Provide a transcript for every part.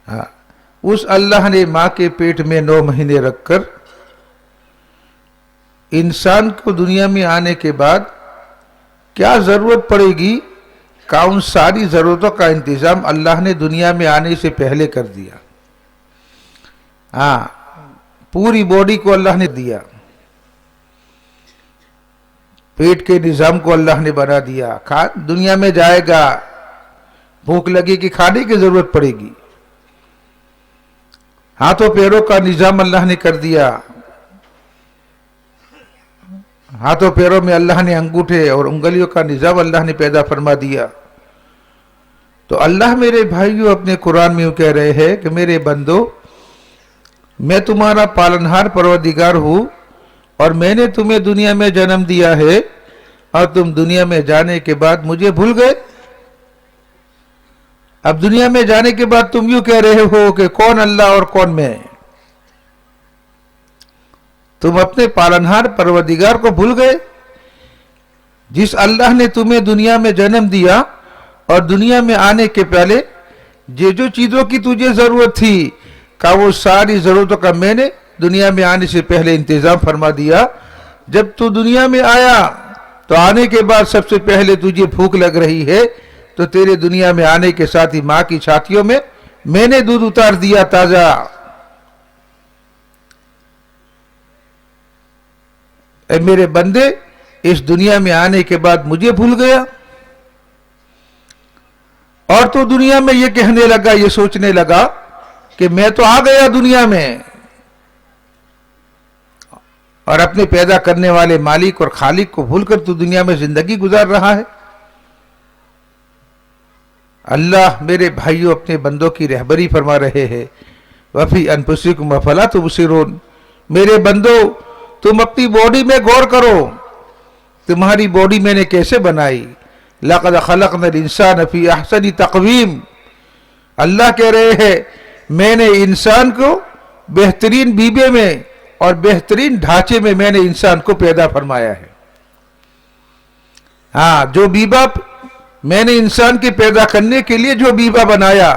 ہاں، اس اللہ نے ماں کے پیٹ میں 9 مہینے رکھ کر انسان کو دنیا میں آنے کے بعد کیا ضرورت پڑے گی کہ ان ساری ضرورتوں کا انتظام اللہ نے دنیا میں آنے سے پہلے کر دیا. ہاں، پوری باڈی کو اللہ نے دیا، پیٹ کے نظام کو اللہ نے بنا دیا. دنیا میں جائے گا، بھوک لگے گی، کھانے کی ضرورت پڑے گی. ہاتھوں پیروں کا نظام اللہ نے کر دیا، ہاتھوں پیروں میں اللہ نے انگوٹھے اور انگلیوں کا نظام اللہ نے پیدا فرما دیا. تو اللہ میرے بھائیوں اپنے قرآن میں کہہ رہے ہیں کہ میرے بندو، میں تمہارا پالنہار پروردگار ہوں، اور میں نے تمہیں دنیا میں جنم دیا ہے، اور تم دنیا میں جانے کے بعد مجھے بھول گئے. اب دنیا میں جانے کے بعد تم یوں کہہ رہے ہو کہ کون اللہ اور کون میں. تم اپنے پالنہار پروردگار کو بھول گئے، جس اللہ نے تمہیں دنیا میں جنم دیا اور دنیا میں آنے کے پہلے جو چیزوں کی تجھے ضرورت تھی کہ وہ ساری ضرورتوں کا میں نے دنیا میں آنے سے پہلے انتظام فرما دیا. جب تو دنیا میں آیا تو آنے کے بعد سب سے پہلے تجھے بھوک لگ رہی ہے، تو تیرے دنیا میں آنے کے ساتھ ہی ماں کی چھاتیوں میں نے دودھ اتار دیا تازہ. اے میرے بندے، اس دنیا میں آنے کے بعد مجھے بھول گیا، اور تو دنیا میں یہ کہنے لگا، یہ سوچنے لگا کہ میں تو آ گیا دنیا میں، اور اپنے پیدا کرنے والے مالک اور خالق کو بھول کر تو دنیا میں زندگی گزار رہا ہے. اللہ میرے بھائیوں اپنے بندوں کی رہبری فرما رہے ہیں. وَفِي أَنفُسِكُمْ أَفَلَا تُبْصِرُونَ. میرے بندو، تم اپنی باڈی میں غور کرو، تمہاری باڈی میں نے کیسے بنائی. لَقَدْ خَلَقْنَا الْإِنسَانَ فِي أَحْسَنِ تَقْوِيمٍ. اللہ کہہ رہے ہیں میں نے انسان کو بہترین بیبے میں اور بہترین ڈھانچے میں نے انسان کو پیدا فرمایا ہے. ہاں، جو بیبا میں نے انسان کے پیدا کرنے کے لیے جو بیبا بنایا،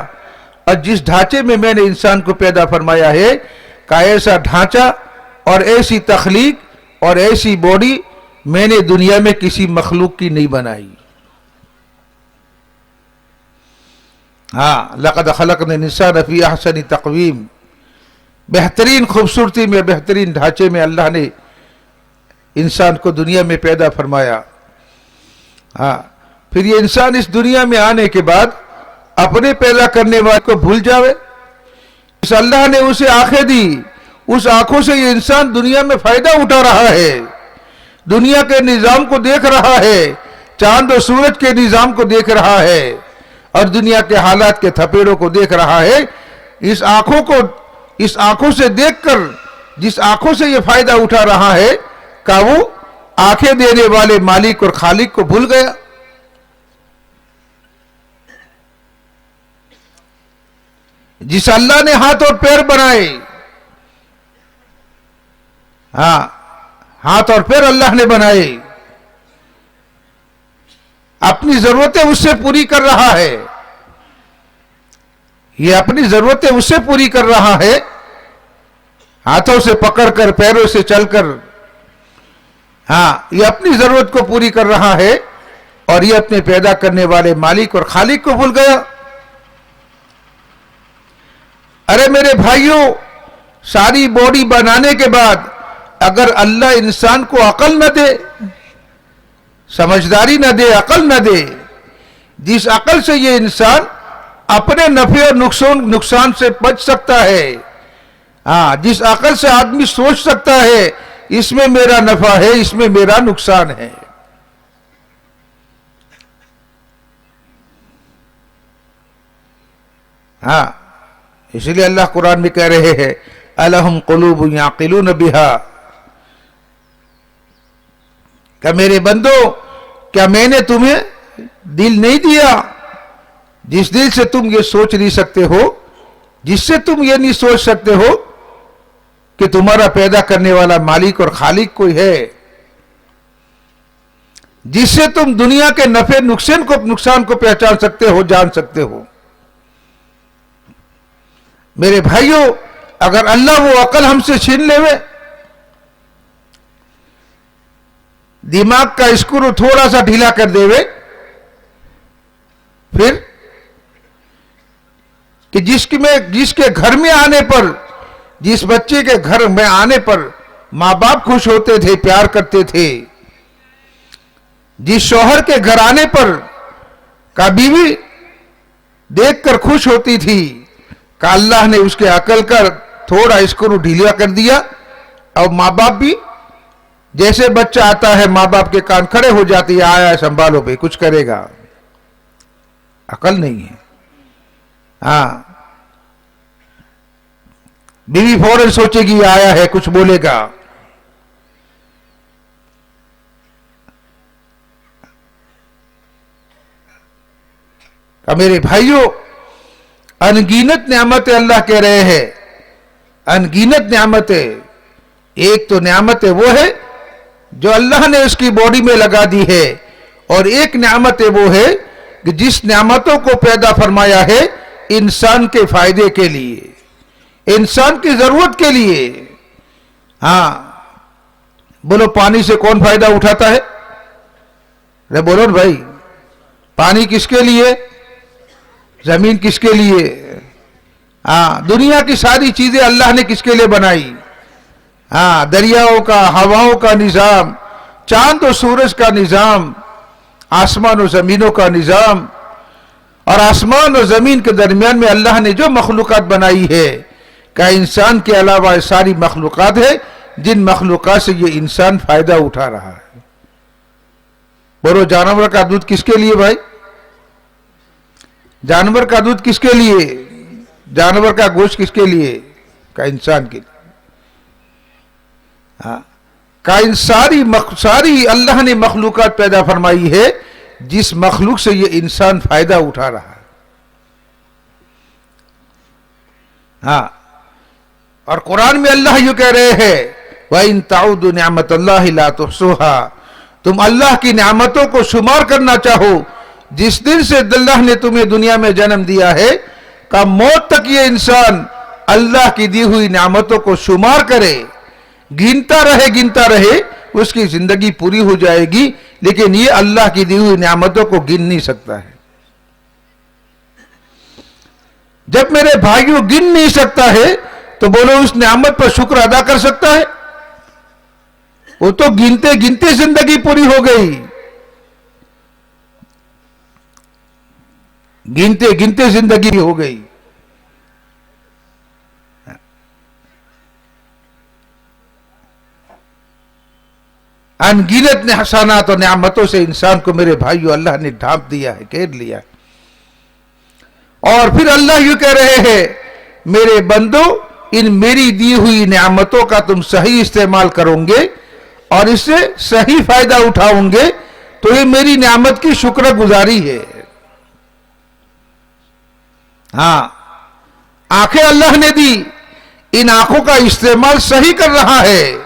اور جس ڈھانچے میں نے انسان کو پیدا فرمایا ہے، کہ ایسا ڈھانچہ اور ایسی تخلیق اور ایسی باڈی میں نے دنیا میں کسی مخلوق کی نہیں بنائی. ہاں، لَقَدْ خَلَقْنَا الْإِنسَانَ فِي أَحْسَنِ تَقْوِيمٍ. بہترین خوبصورتی میں، بہترین ڈھانچے میں اللہ نے انسان کو دنیا میں پیدا فرمایا. ہاں، پھر یہ انسان اس دنیا میں آنے کے بعد اپنے پیدا کرنے والے کو بھول جاوے. اس اللہ نے اسے آنکھیں دی، اس آنکھوں سے یہ انسان دنیا میں فائدہ اٹھا رہا ہے، دنیا کے نظام کو دیکھ رہا ہے، چاند و سورج کے نظام کو دیکھ رہا ہے، اور دنیا کے حالات کے تھپیڑوں کو دیکھ رہا ہے. اس آنکھوں سے دیکھ کر جس آنکھوں سے یہ فائدہ اٹھا رہا ہے کہ وہ آنکھیں دینے والے مالک اور خالق کو بھول گیا. جس اللہ نے ہاتھ اور پیر بنائے، ہاں، ہاتھ اور پیر اللہ نے بنائے، اپنی ضرورتیں اس سے پوری کر رہا ہے. یہ اپنی ضرورتیں اس سے پوری کر رہا ہے، ہاتھوں سے پکڑ کر، پیروں سے چل کر. ہاں، یہ اپنی ضرورت کو پوری کر رہا ہے، اور یہ اپنے پیدا کرنے والے مالک اور خالق کو بھول گیا. ارے میرے بھائیوں، ساری باڈی بنانے کے بعد اگر اللہ انسان کو عقل نہ دے، سمجھداری نہ دے، عقل نہ دے، جس عقل سے یہ انسان اپنے نفع اور نقصان سے بچ سکتا ہے، ہاں، جس عقل سے آدمی سوچ سکتا ہے اس میں میرا نفع ہے، اس میں میرا نقصان ہے. ہاں، اس لیے اللہ قرآن میں کہہ رہے ہیں الہم قلوب یعقلون بہا. کہ میرے بندو، کیا میں نے تمہیں دل نہیں دیا جس دل سے تم یہ سوچ نہیں سکتے ہو، جس سے تم یہ نہیں سوچ سکتے ہو کہ تمہارا پیدا کرنے والا مالک اور خالق کوئی ہے، جس سے تم دنیا کے نفع نقصان کو پہچان سکتے ہو، جان سکتے ہو. میرے بھائیوں اگر اللہ وہ عقل ہم سے چھین لے وے, دماغ کا اسکرو تھوڑا سا ڈھیلا کر دے وے, پھر کہ جس کے گھر میں آنے پر, جس بچے کے گھر میں آنے پر ماں باپ خوش ہوتے تھے, پیار کرتے تھے, جس شوہر کے گھر آنے پر کا بیوی دیکھ کر خوش ہوتی تھی, کہ اللہ نے اس کے عقل کا تھوڑا اسکرو ڈھیلا کر دیا, اور ماں باپ بھی جیسے بچہ آتا ہے ماں باپ کے کان کھڑے ہو جاتی ہے, آیا سنبھالو بھائی کچھ کرے گا. عقل نہیں ہے. ہاں, بیوی فوراً سوچے گی آیا ہے کچھ بولے گا. میرے بھائیوں انگینت نعمتیں اللہ کہہ رہے ہیں, انگینت نعمتیں. ایک تو نعمت وہ ہے جو اللہ نے اس کی باڈی میں لگا دی ہے, اور ایک نعمت وہ ہے کہ جس نعمتوں کو پیدا فرمایا ہے انسان کے فائدے کے لیے, انسان کی ضرورت کے لیے. ہاں بولو پانی سے کون فائدہ اٹھاتا ہے؟ ارے بولو نا بھائی, پانی کس کے لیے, زمین کس کے لیے؟ ہاں دنیا کی ساری چیزیں اللہ نے کس کے لیے بنائی؟ ہاں دریاؤں کا, ہواؤں کا نظام, چاند و سورج کا نظام, آسمان و زمینوں کا نظام, اور آسمان اور زمین کے درمیان میں اللہ نے جو مخلوقات بنائی ہے, کہ انسان کے علاوہ ساری مخلوقات ہے جن مخلوقات سے یہ انسان فائدہ اٹھا رہا ہے. بولو جانور کا دودھ کس کے لیے بھائی؟ جانور کا دودھ کس کے لیے؟ جانور کا گوشت کس کے لیے؟ کا انسان کے لیے. ساری اللہ نے مخلوقات پیدا فرمائی ہے جس مخلوق سے یہ انسان فائدہ اٹھا رہا ہے. ہاں اور قرآن میں اللہ یہ کہہ رہے ہیں وَإِن تَعُودُوا نِعْمَةَ اللَّهِ لَا تُحْصُوهَا, تم اللہ کی نعمتوں کو شمار کرنا چاہو, جس دن سے اللہ نے تمہیں دنیا میں جنم دیا ہے کہ موت تک یہ انسان اللہ کی دی ہوئی نعمتوں کو شمار کرے, گنتا رہے, اس کی زندگی پوری ہو جائے گی, لیکن یہ اللہ کی دی ہوئی نعمتوں کو گن نہیں سکتا ہے. جب میرے بھائیوں گن نہیں سکتا ہے تو بولو اس نعمت پر شکر ادا کر سکتا ہے؟ وہ تو گنتے گنتے زندگی پوری ہو گئی, گنتے گنتے زندگی ہو گئی. انگنت احسانات اور نعمتوں سے انسان کو میرے بھائیو اللہ نے ڈھانپ دیا ہے, گھیر لیا ہے. اور پھر اللہ یوں کہہ رہے ہیں میرے بندو ان میری دی ہوئی نعمتوں کا تم صحیح استعمال کرو گے اور اس سے صحیح فائدہ اٹھاؤ گے تو یہ میری نعمت کی شکر گزاری ہے. ہاں آنکھیں اللہ نے دی, ان آنکھوں کا استعمال صحیح کر رہا ہے.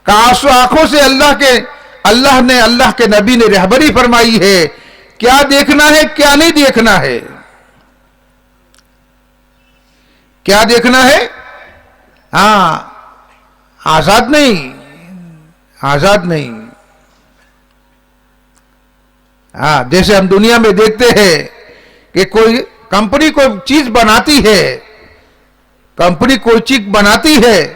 آنکھوں سے اللہ نے اللہ کے نبی نے رہبری فرمائی ہے, کیا دیکھنا ہے کیا نہیں دیکھنا ہے, کیا دیکھنا ہے. ہاں آزاد نہیں. ہاں جیسے ہم دنیا میں دیکھتے ہیں کہ کوئی کمپنی کوئی چیز بناتی ہے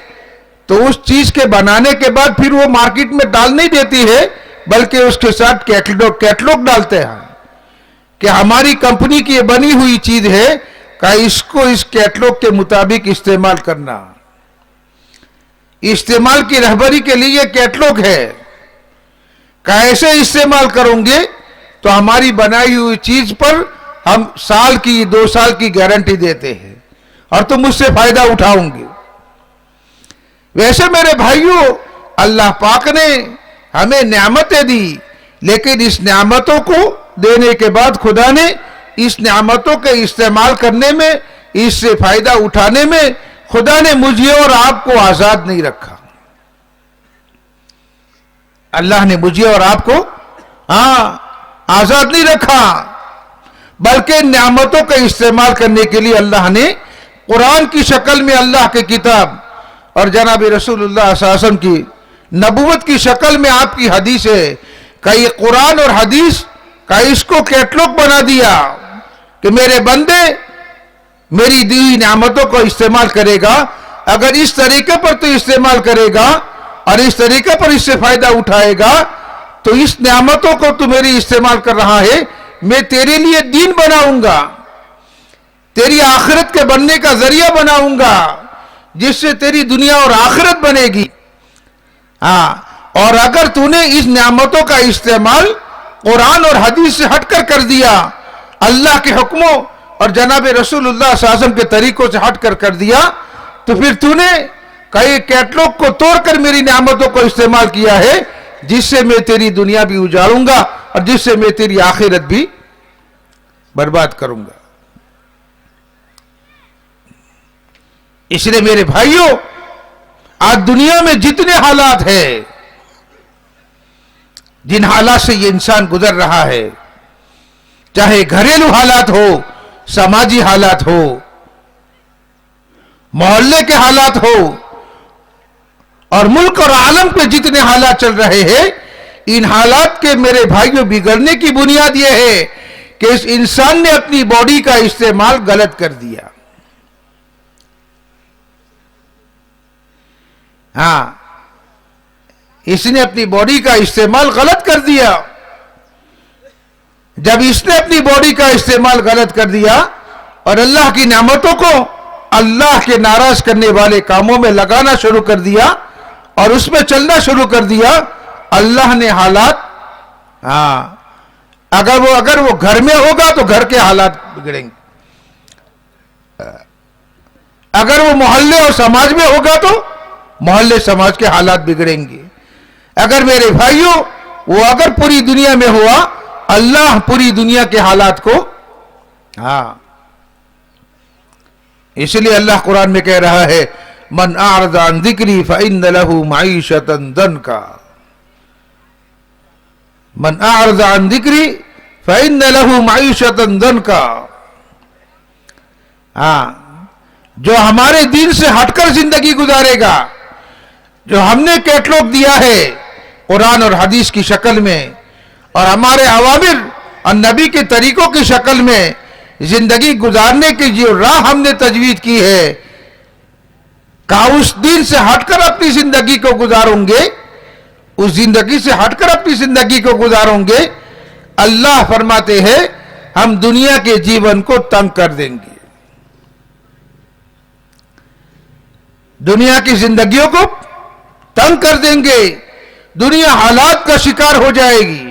تو اس چیز کے بنانے کے بعد پھر وہ مارکیٹ میں ڈال نہیں دیتی ہے, بلکہ اس کے ساتھ کیٹلاگ ڈالتے ہیں کہ ہماری کمپنی کی یہ بنی ہوئی چیز ہے کہ اس کو اس کیٹلاگ کے مطابق استعمال کرنا. استعمال کی رہبری کے لیے یہ کیٹلاگ ہے کہ ایسے استعمال کروں گے تو ہماری بنائی ہوئی چیز پر ہم 2 سال کی گارنٹی دیتے ہیں اور تم اس سے فائدہ اٹھاؤں گے. ویسے میرے بھائیوں اللہ پاک نے ہمیں نعمتیں دی, لیکن اس نعمتوں کو دینے کے بعد خدا نے اس نعمتوں کے استعمال کرنے میں, اس سے فائدہ اٹھانے میں خدا نے مجھے اور آپ کو آزاد نہیں رکھا. اللہ نے مجھے اور آپ کو آزاد نہیں رکھا, بلکہ نعمتوں کا استعمال کرنے کے لیے اللہ نے قرآن کی شکل میں اللہ کی کتاب اور جناب رسولullah صلی اللہ علیہ وسلم کی نبوت کی شکل میں آپ کی حدیث ہے کہ یہ قرآن اور حدیث کا اس کو کیٹلاگ بنا دیا کہ میرے بندے میری دی نعمتوں کو استعمال کرے گا، اگر اس طریقے پر تو استعمال کرے گا اور اس طریقے پر اس سے فائدہ اٹھائے گا تو اس نعمتوں کو تو میری استعمال کر رہا ہے، میں تیرے لیے دین بناؤں گا، تیری آخرت کے بننے کا ذریعہ بناؤں گا، جس سے تیری دنیا اور آخرت بنے گی۔ ہاں، اور اگر تو نے اس نعمتوں کا استعمال قرآن اور حدیث سے ہٹ کر دیا، اللہ کے حکموں اور جناب رسولullah صلی اللہ علیہ وسلم کے طریقوں سے ہٹ کر دیا، تو پھر تو نے کئی کیٹلاگ کو توڑ کر میری نعمتوں کو استعمال کیا ہے، جس سے میں تیری دنیا بھی اجاڑوں گا اور جس سے میں تیری آخرت بھی برباد کروں گا۔ اس لیے میرے بھائیوں، آج دنیا میں جتنے حالات ہیں، جن حالات سے یہ انسان گزر رہا ہے، چاہے گھریلو حالات ہو، سماجی حالات ہو، محلے کے حالات ہو، اور ملک اور عالم پہ جتنے حالات چل رہے ہیں، ان حالات کے میرے بھائیوں بگڑنے کی بنیاد یہ ہے کہ اس انسان نے اپنی باڈی کا استعمال غلط کر دیا۔ ہاں، اس نے اپنی باڈی کا استعمال غلط کر دیا۔ جب اس نے اپنی باڈی کا استعمال غلط کر دیا اور اللہ کی نعمتوں کو اللہ کے ناراض کرنے والے کاموں میں لگانا شروع کر دیا اور اس میں چلنا شروع کر دیا، اللہ نے حالات، اگر وہ گھر میں ہوگا تو گھر کے حالات بگڑیں گے، اگر وہ محلے اور سماج میں ہوگا تو محلے سماج کے حالات بگڑیں گے، اگر میرے بھائیوں وہ اگر پوری دنیا میں ہوا، اللہ پوری دنیا کے حالات کو، اس لیے اللہ قرآن میں کہہ رہا ہے من اعرض عن ذکری فإن له معیشتا ضنکا، من اعرض عن ذکری فإن له معیشتا ضنکا۔ جو ہمارے دین سے ہٹ کر زندگی گزارے گا، جو ہم نے کیٹلاگ دیا ہے قرآن اور حدیث کی شکل میں اور ہمارے اوامر اور نبی کے طریقوں کی شکل میں زندگی گزارنے کی جو راہ ہم نے تجویز کی ہے، اس دین سے ہٹ کر اپنی زندگی کو گزاروں گے، اس زندگی سے ہٹ کر اپنی زندگی کو گزاروں گے، اللہ فرماتے ہیں ہم دنیا کے جیون کو تنگ کر دیں گے، دنیا کی زندگیوں کو تنگ کر دیں گے، دنیا حالات کا شکار ہو جائے گی،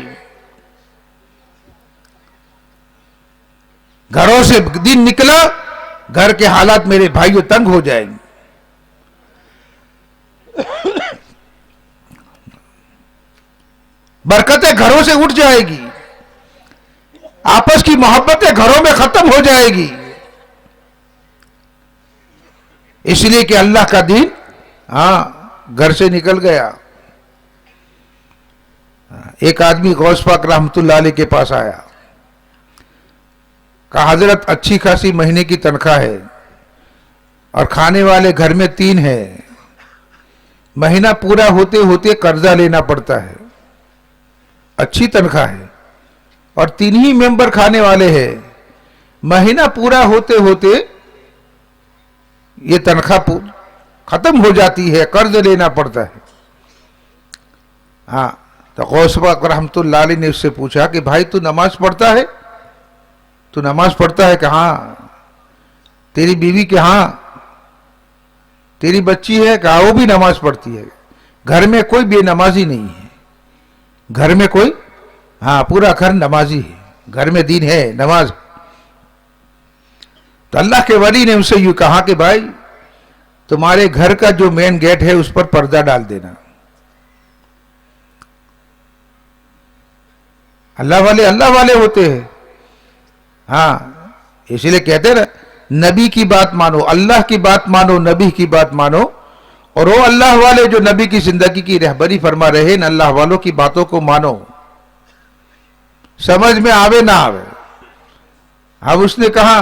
گھروں سے دن نکلا، گھر کے حالات میرے بھائیوں تنگ ہو جائیں گے، برکتیں گھروں سے اٹھ جائے گی، آپس کی محبتیں گھروں میں ختم ہو جائے گی، اس لیے کہ اللہ کا دین گھر سے نکل گیا۔ ایک آدمی غوث پاک رحمت اللہ علیہ کے پاس آیا، کہا حضرت اچھی خاصی مہینے کی تنخواہ ہے اور کھانے والے گھر میں 3 ہے، مہینہ پورا ہوتے ہوتے قرضہ لینا پڑتا ہے، اچھی تنخواہ ہے اور 3 ہی ممبر کھانے والے ہیں، مہینہ پورا ہوتے ہوتے یہ تنخواہ ختم ہو جاتی ہے، قرض لینا پڑتا ہے۔ تو غوث پاک رحمت اللہ علیہ نے اس سے پوچھا کہ بھائی تو نماز پڑھتا ہے؟ تو نماز پڑھتا ہے کہ ہاں؟ تیری بیوی کہ ہاں؟ تیری بچی ہے کہ وہ بھی نماز پڑھتی ہے؟ گھر میں کوئی بے نمازی نہیں ہے، گھر میں کوئی، پورا گھر نمازی ہے، گھر میں دین ہے، نماز۔ تو اللہ کے ولی نے ان سے یوں کہا کہ بھائی تمہارے گھر کا جو مین گیٹ ہے اس پر پردہ ڈال دینا۔ اللہ والے ہوتے ہیں، اس لیے کہتے ہیں نا نبی کی بات مانو، اللہ کی بات مانو، نبی کی بات مانو، اور وہ اللہ والے جو نبی کی زندگی کی رہبری فرما رہے ہیں، اللہ والوں کی باتوں کو مانو، سمجھ میں آوے نہ آوے۔ اب اس نے کہا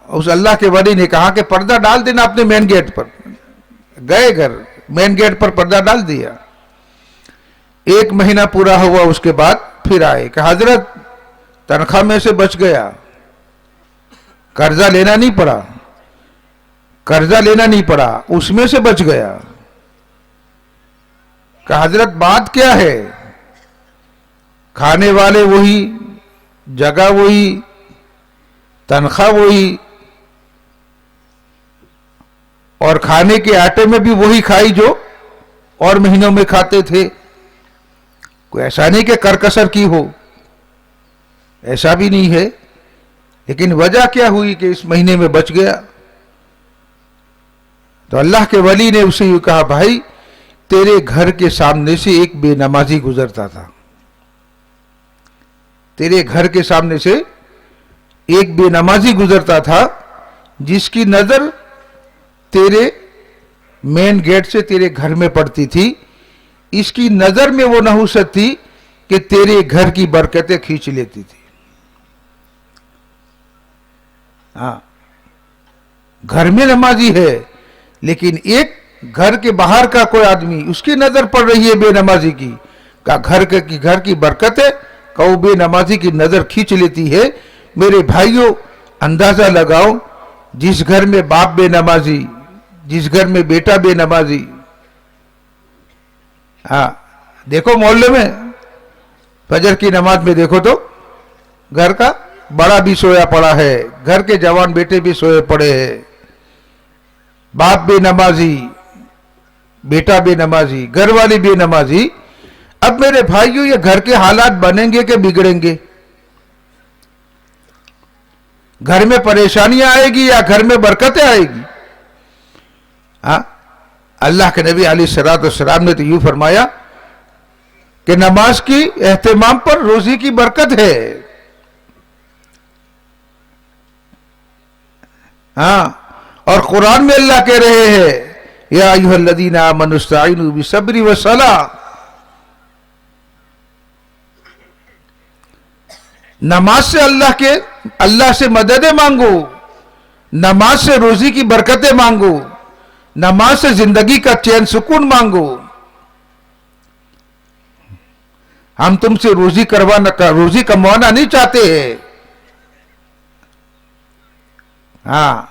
اس اللہ کے ولی نے کہا کہ پردہ ڈال دینا اپنے مین گیٹ پر. گئے گھر, مین گیٹ پر پردہ ڈال دیا. 1 مہینہ پورا ہوا, اس کے بعد پھر آئے کہ حضرت تنخواہ میں سے بچ گیا, قرضہ لینا نہیں پڑا, اس میں سے بچ گیا. کہ حضرت بات کیا ہے؟ کھانے والے وہی, جگہ وہی, تنخواہ وہی, اور کھانے کے آٹے میں بھی وہی کھائی جو اور مہینوں میں کھاتے تھے. کوئی ایسا نہیں کہ کرکسر کی ہو, ایسا بھی نہیں ہے. لیکن وجہ کیا ہوئی کہ اس مہینے میں بچ گیا؟ تو اللہ کے ولی نے اسے یہ کہا, بھائی تیرے گھر کے سامنے سے ایک بے نمازی گزرتا تھا, تیرے گھر کے سامنے سے ایک بے نمازی گزرتا تھا جس کی نظر تیرے مین گیٹ سے تیرے گھر میں پڑتی تھی. اس کی نظر میں وہ نحوست تھی کہ تیرے گھر کی برکتیں کھینچ لیتی تھی. ہاں, گھر میں نمازی ہے, لیکن ایک گھر کے باہر کا کوئی آدمی, اس کی نظر پڑ رہی ہے بے نمازی کی, کہ گھر کی برکتیں کہ وہ بے نمازی کی نظر کھینچ لیتی ہے. میرے بھائیوں, اندازہ لگاؤ, جس گھر میں باپ بے نمازی, جس گھر میں بیٹا بے نمازی, ہاں دیکھو محلے میں فجر کی نماز میں دیکھو تو گھر کا بڑا بھی سویا پڑا ہے, گھر کے جوان بیٹے بھی سوئے پڑے ہیں, باپ بے نمازی, بیٹا بے نمازی, گھر والی بے نمازی. اب میرے بھائیوں, یہ گھر کے حالات بنیں گے کہ بگڑیں گے؟ گھر میں پریشانیاں آئے گی یا گھر میں برکتیں آئے گی؟ ہاں, اللہ کے نبی علیہ الصلوۃ والسلام نے تو یوں فرمایا کہ نماز کی اہتمام پر روزی کی برکت ہے. ہاں, اور قرآن میں اللہ کہہ رہے ہیں, یا ایھا الذین آمنوا استعینوا بالصبر والصلاۃ. نماز سے اللہ سے مددیں مانگو, نماز سے روزی کی برکتیں مانگو, نماز سے زندگی کا چین سکون مانگو. ہم تم سے روزی کموانا نہیں چاہتے ہیں. ہاں,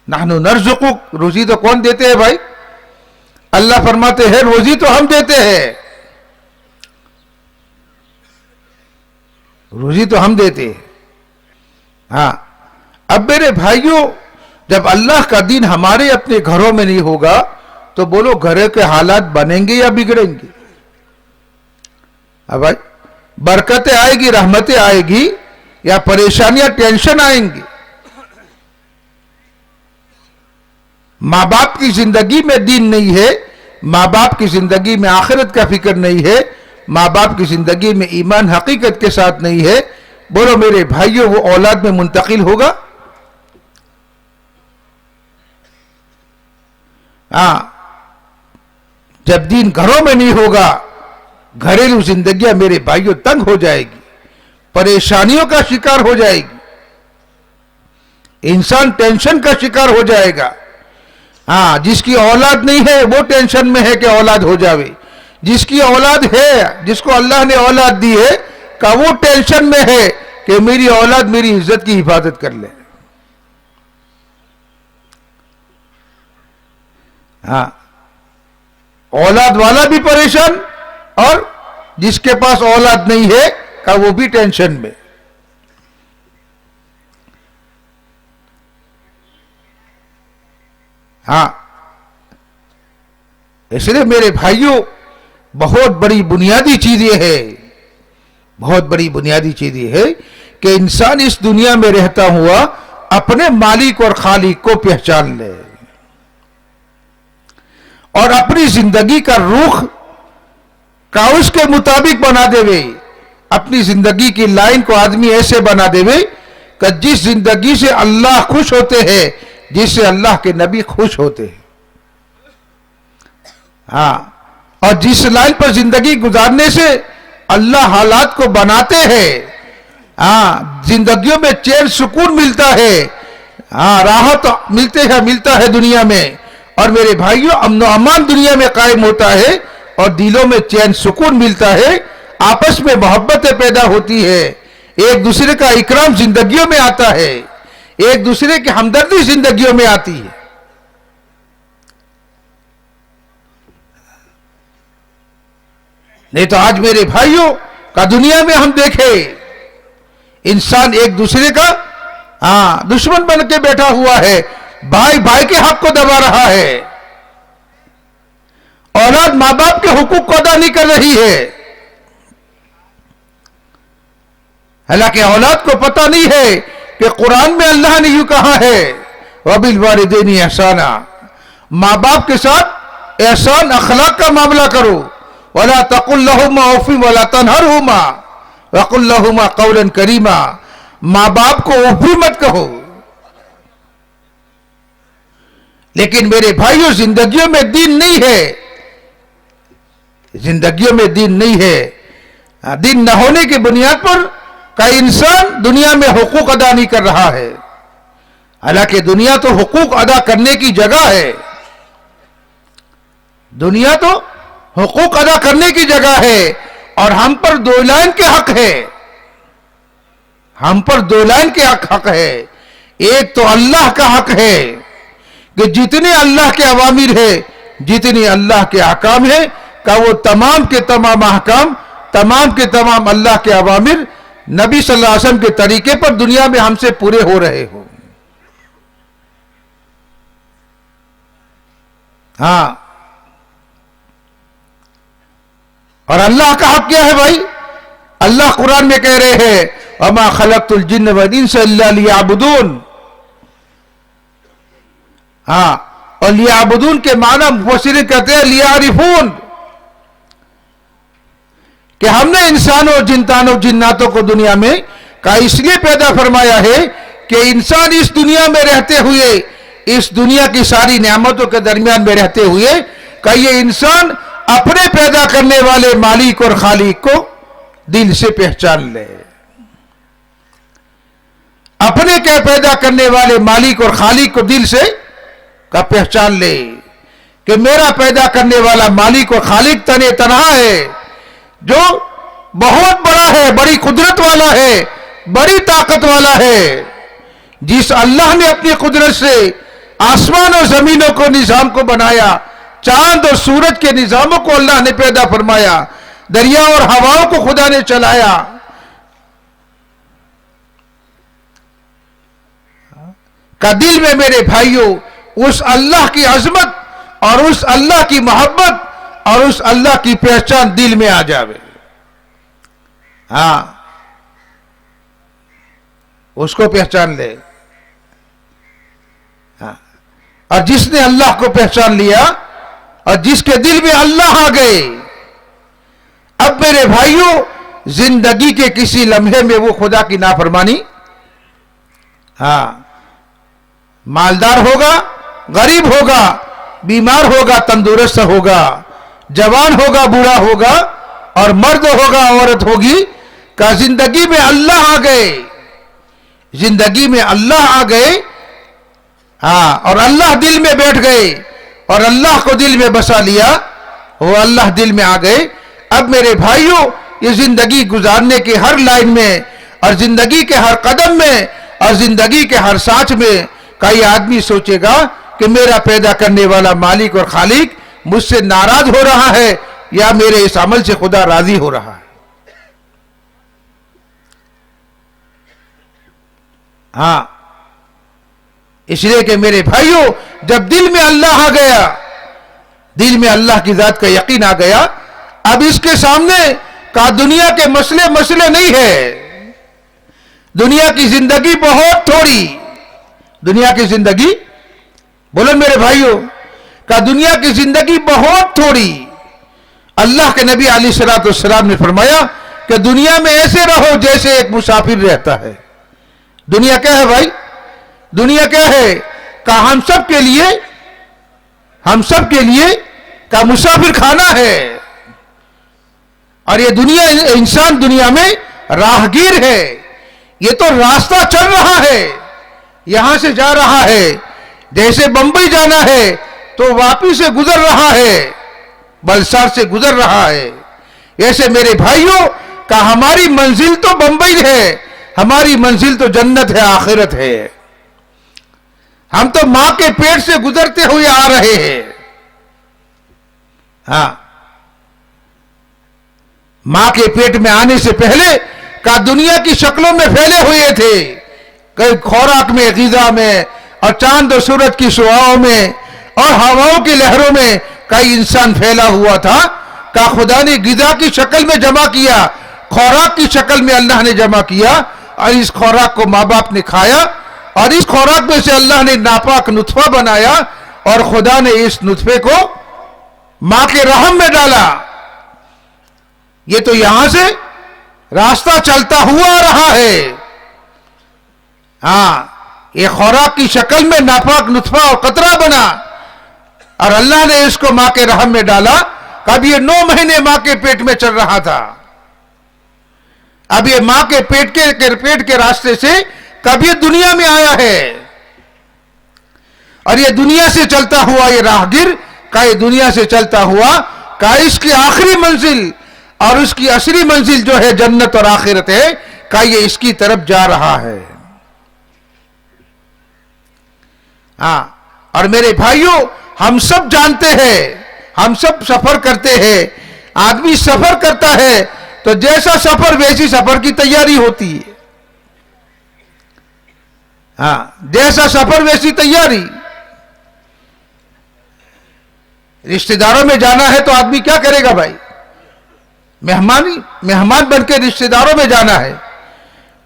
نحن نرزقک, روزی تو کون دیتے ہیں بھائی؟ اللہ فرماتے ہیں روزی تو ہم دیتے ہیں, روزی تو ہم دیتے ہیں. ہاں, اب میرے بھائیوں, جب اللہ کا دین ہمارے اپنے گھروں میں نہیں ہوگا تو بولو گھر کے حالات بنیں گے یا بگڑیں گے؟ اب بھائی, برکتیں آئے گی, رحمتیں آئے گی, یا پریشانیاں ٹینشن آئیں گی؟ ماں باپ کی زندگی میں دین نہیں ہے, ماں باپ کی زندگی میں آخرت کا فکر نہیں ہے, ماں باپ کی زندگی میں ایمان حقیقت کے ساتھ نہیں ہے, بولو میرے بھائیوں وہ اولاد میں منتقل ہوگا؟ ہاں, جب دین گھروں میں نہیں ہوگا, گھریلو زندگیاں میرے بھائیوں تنگ ہو جائے گی, پریشانیوں کا شکار ہو جائے گی, انسان ٹینشن کا شکار ہو جائے گا. ہاں, جس کی اولاد نہیں ہے وہ ٹینشن میں ہے کہ اولاد ہو جاوے, جس کی اولاد ہے, جس کو اللہ نے اولاد دی ہے, کہ وہ ٹینشن میں ہے کہ میری اولاد میری عزت کی حفاظت کر لے. ہاں, اولاد والا بھی پریشان, اور جس کے پاس اولاد نہیں ہے کہ وہ بھی ٹینشن میں. ہاں, اس لیے میرے بھائیوں بہت بڑی بنیادی چیز یہ ہے, بہت بڑی بنیادی چیز یہ ہے کہ انسان اس دنیا میں رہتا ہوا اپنے مالک اور خالق کو پہچان لے, اور اپنی زندگی کا رخ کا اس کے مطابق بنا دے وے, اپنی زندگی کی لائن کو آدمی ایسے بنا دے وے کہ جس زندگی سے اللہ خوش ہوتے ہیں, جس سے اللہ کے نبی خوش ہوتے ہیں. ہاں, اور جس لائن پر زندگی گزارنے سے اللہ حالات کو بناتے ہیں, ہاں, زندگیوں میں چین سکون ملتا ہے, ہاں راحت ملتا ہے دنیا میں، اور میرے بھائیوں امن و امان دنیا میں قائم ہوتا ہے، اور دلوں میں چین سکون ملتا ہے، آپس میں محبتیں پیدا ہوتی ہے، ایک دوسرے کا اکرام زندگیوں میں آتا ہے، ایک دوسرے کی ہمدردی زندگیوں میں آتی ہے۔ نہیں تو آج میرے بھائیوں کا دنیا میں ہم دیکھیں انسان ایک دوسرے کا دشمن بن کے بیٹھا ہوا ہے، بھائی بھائی کے حق کو دبا رہا ہے، اولاد ماں باپ کے حقوق کو ادا نہیں کر رہی ہے، حالانکہ اولاد کو پتہ نہیں ہے کہ قرآن میں اللہ نے یوں کہا ہے وَبِالْوَالِدَيْنِ احسانا، ماں باپ کے ساتھ احسان اخلاق کا معاملہ کرو، وَلَا تَقُلْ لَهُمَا اُفٍّ وَلَا تَنْهَرْهُمَا وَقُلْ لَهُمَا قَوْلًا كَرِيمًا، ماں باپ کو اف بھی مت کہو۔ لیکن میرے بھائیوں زندگیوں میں دین نہیں ہے، زندگیوں میں دین نہیں ہے، دین نہ ہونے کی بنیاد پر کا انسان دنیا میں حقوق ادا نہیں کر رہا ہے، حالانکہ دنیا تو حقوق ادا کرنے کی جگہ ہے، دنیا تو حقوق ادا کرنے کی جگہ ہے، اور ہم پر دو لائن کے حق ہے، ہم پر دو لائن کے حق ہے۔ ایک تو اللہ کا حق ہے کہ جتنے اللہ کے اوامر ہے، جتنے اللہ کے احکام ہیں، کہ وہ تمام کے تمام احکام، تمام کے تمام اللہ کے اوامر نبی صلی اللہ علیہ وسلم کے طریقے پر دنیا میں ہم سے پورے ہو رہے ہو۔ ہاں، اور اللہ کا حق کیا ہے بھائی؟ اللہ قرآن میں کہہ رہے ہیں وَمَا خَلَقْتُ الْجِنَّ وَالْإِنسَ إِلَّا لِيَعْبُدُونَ۔ ہاں، اور لیعبدون کے معنی مفسرین کہتے ہیں لیعرفون، کہ ہم نے انسانوں جناتوں کو دنیا میں کا اس لیے پیدا فرمایا ہے کہ انسان اس دنیا میں رہتے ہوئے، اس دنیا کی ساری نعمتوں کے درمیان میں رہتے ہوئے، کہ یہ انسان اپنے پیدا کرنے والے مالک اور خالق کو دل سے پہچان لے، اپنے کے پیدا کرنے والے مالک اور خالق کو دل سے کا پہچان لے کہ میرا پیدا کرنے والا مالک اور خالق تنہا ہے، جو بہت بڑا ہے، بڑی قدرت والا ہے، بڑی طاقت والا ہے، جس اللہ نے اپنی قدرت سے آسمان اور زمینوں کو نظام کو بنایا، چاند اور سورج کے نظاموں کو اللہ نے پیدا فرمایا، دریا اور ہواؤں کو خدا نے چلایا، کا دل میں میرے بھائیوں اس اللہ کی عظمت اور اس اللہ کی محبت اور اس اللہ کی پہچان دل میں آ جاوے۔ ہاں، اس کو پہچان لے۔ ہاں، اور جس نے اللہ کو پہچان لیا اور جس کے دل میں اللہ آ گئے، اب میرے بھائیوں زندگی کے کسی لمحے میں وہ خدا کی نافرمانی، ہاں، مالدار ہوگا، غریب ہوگا، بیمار ہوگا، تندرست ہوگا، جوان ہوگا، بوڑھا ہوگا، اور مرد ہوگا، عورت ہوگی، کہ زندگی میں اللہ آ گئے، زندگی میں اللہ آ گئے، ہاں، اور اللہ دل میں بیٹھ گئے اور اللہ کو دل میں بسا لیا، وہ اللہ دل میں آ گئے۔ اب میرے بھائیوں یہ زندگی گزارنے کے ہر لائن میں اور زندگی کے ہر قدم میں اور زندگی کے ہر سانس میں کئی آدمی سوچے گا کہ میرا پیدا کرنے والا مالک اور خالق مجھ سے ناراض ہو رہا ہے یا میرے اس عمل سے خدا راضی ہو رہا ہے۔ ہاں، اس لیے کہ میرے بھائیوں جب دل میں اللہ آ گیا، دل میں اللہ کی ذات کا یقین آ گیا، اب اس کے سامنے کا دنیا کے مسئلے نہیں ہے۔ دنیا کی زندگی بہت تھوڑی، دنیا کی زندگی، بولو میرے بھائیوں، کہ دنیا کی زندگی بہت تھوڑی۔ اللہ کے نبی علیہ الصلوۃ والسلام نے فرمایا کہ دنیا میں ایسے رہو جیسے ایک مسافر رہتا ہے۔ دنیا کیا ہے بھائی؟ دنیا کیا ہے؟ کہ ہم سب کے لیے کا مسافر خانہ ہے، اور یہ دنیا، انسان دنیا میں راہگیر ہے، یہ تو راستہ چل رہا ہے، یہاں سے جا رہا ہے، جیسے بمبئی جانا ہے تو واپی سے گزر رہا ہے، بلسار سے گزر رہا ہے، ایسے میرے بھائیوں کہ ہماری منزل تو بمبئی ہے، ہماری منزل تو جنت ہے، آخرت ہے۔ ہم تو ماں کے پیٹ سے گزرتے ہوئے آ رہے ہیں۔ ہاں، ماں کے پیٹ میں آنے سے پہلے کا دنیا کی شکلوں میں پھیلے ہوئے تھے، کئی خوراک میں، غذا میں، اور چاند و سورج کی شعاعوں میں اور ہواؤں کی لہروں میں کئی انسان پھیلا ہوا تھا کہ خدا نے غذا کی شکل میں جمع کیا، خوراک کی شکل میں اللہ نے جمع کیا، اور اس خوراک کو ماں باپ نے کھایا، اور اس خوراک میں سے اللہ نے ناپاک نطفہ بنایا، اور خدا نے اس نطفے کو ماں کے رحم میں ڈالا۔ یہ تو یہاں سے راستہ چلتا ہوا آ رہا ہے۔ ہاں، یہ خوراک کی شکل میں ناپاک نطفہ اور قطرہ بنا، اور اللہ نے اس کو ماں کے رحم میں ڈالا۔ اب یہ 9 مہینے ماں کے پیٹ میں چل رہا تھا، اب یہ ماں کے پیٹ کے راستے سے کب یہ دنیا میں آیا ہے، اور یہ دنیا سے چلتا ہوا یہ راہگیر کا یہ دنیا سے چلتا ہوا کا اس کی آخری منزل اور اس کی اصلی منزل جو ہے جنت اور آخرت ہے، کا یہ اس کی طرف جا رہا ہے۔ ہاں، اور میرے بھائیوں ہم سب جانتے ہیں، ہم سب سفر کرتے ہیں، آدمی سفر کرتا ہے تو جیسا سفر ویسی سفر کی تیاری ہوتی ہے۔ ہاں، جیسا سفر ویسی تیاری۔ رشتہ داروں میں جانا ہے تو آدمی کیا کرے گا بھائی؟ مہمان بن کے رشتہ داروں میں جانا ہے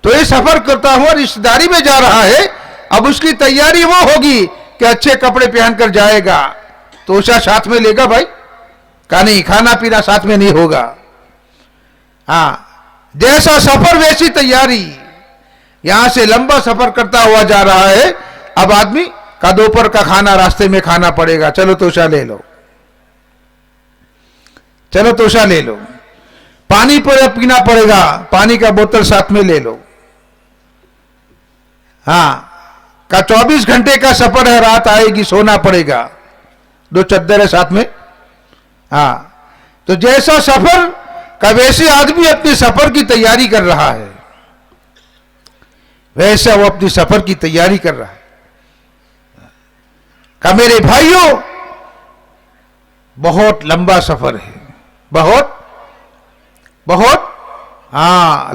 تو یہ سفر کرتا ہوا رشتہ داری میں جا رہا ہے۔ اب اس کی تیاری وہ ہوگی کہ اچھے کپڑے پہن کر جائے گا، تو اسے ساتھ میں لے گا بھائی؟ کہ نہیں، کھانا پینا ساتھ میں نہیں ہوگا۔ ہاں، جیسا سفر ویسی تیاری۔ یہاں سے لمبا سفر کرتا ہوا جا رہا ہے، اب آدمی کا دوپہر کا کھانا راستے میں کھانا پڑے گا، چلو توشہ لے لو، چلو توشہ لے لو، پانی پینا پڑے گا، پانی کا بوتل ساتھ میں لے لو۔ ہاں، کا 24 گھنٹے کا سفر ہے، رات آئے گی، سونا پڑے گا، 2 چادر ہے ساتھ میں۔ ہاں، تو جیسا سفر کا ویسے آدمی اپنے سفر کی تیاری کر رہا ہے، ویسا وہ اپنی سفر کی تیاری کر رہا ہے۔ کہ میرے بھائیوں بہت لمبا سفر ہے، بہت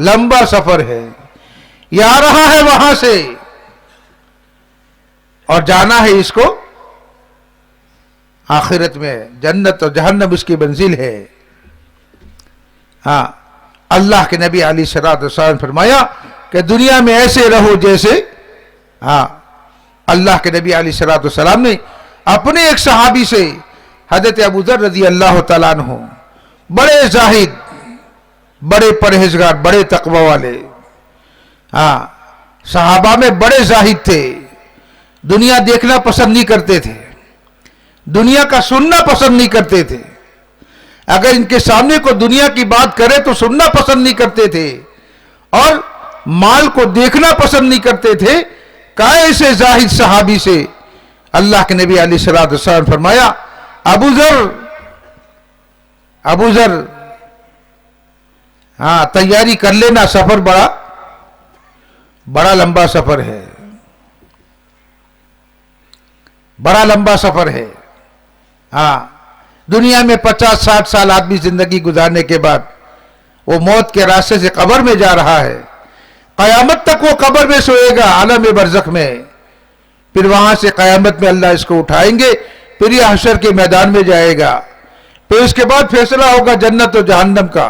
لمبا سفر ہے۔ یہ آ رہا ہے وہاں سے اور جانا ہے اس کو آخرت میں، جنت اور جہنم اس کی منزل ہے۔ ہاں، اللہ کے نبی علیہ الصلوۃ والسلام نے فرمایا کہ دنیا میں ایسے رہو جیسے، اللہ کے نبی علیہ الصلوۃ والسلام نے اپنے ایک صحابی سے، حضرت ابو ذر رضی اللہ تعالیٰ عنہ، بڑے زاہد، بڑے پرہیزگار، بڑے تقوی والے، صحابہ میں بڑے زاہد تھے، دنیا دیکھنا پسند نہیں کرتے تھے، دنیا کا سننا پسند نہیں کرتے تھے، اگر ان کے سامنے کو دنیا کی بات کرے تو سننا پسند نہیں کرتے تھے، اور مال کو دیکھنا پسند نہیں کرتے تھے۔ ایسے زاہد صحابی سے اللہ کے نبی علیہ الصلوۃ والسلام نے فرمایا، ابو ذر تیاری کر لینا، سفر بڑا لمبا سفر ہے، بڑا لمبا سفر ہے۔ دنیا میں 50-60 سال آدمی زندگی گزارنے کے بعد وہ موت کے راستے سے قبر میں جا رہا ہے، قیامت تک وہ قبر میں سوئے گا، عالم برزخ میں، پھر وہاں سے قیامت میں اللہ اس کو اٹھائیں گے، پھر یہ حشر کے میدان میں جائے گا، پھر اس کے بعد فیصلہ ہوگا جنت و جہنم کا۔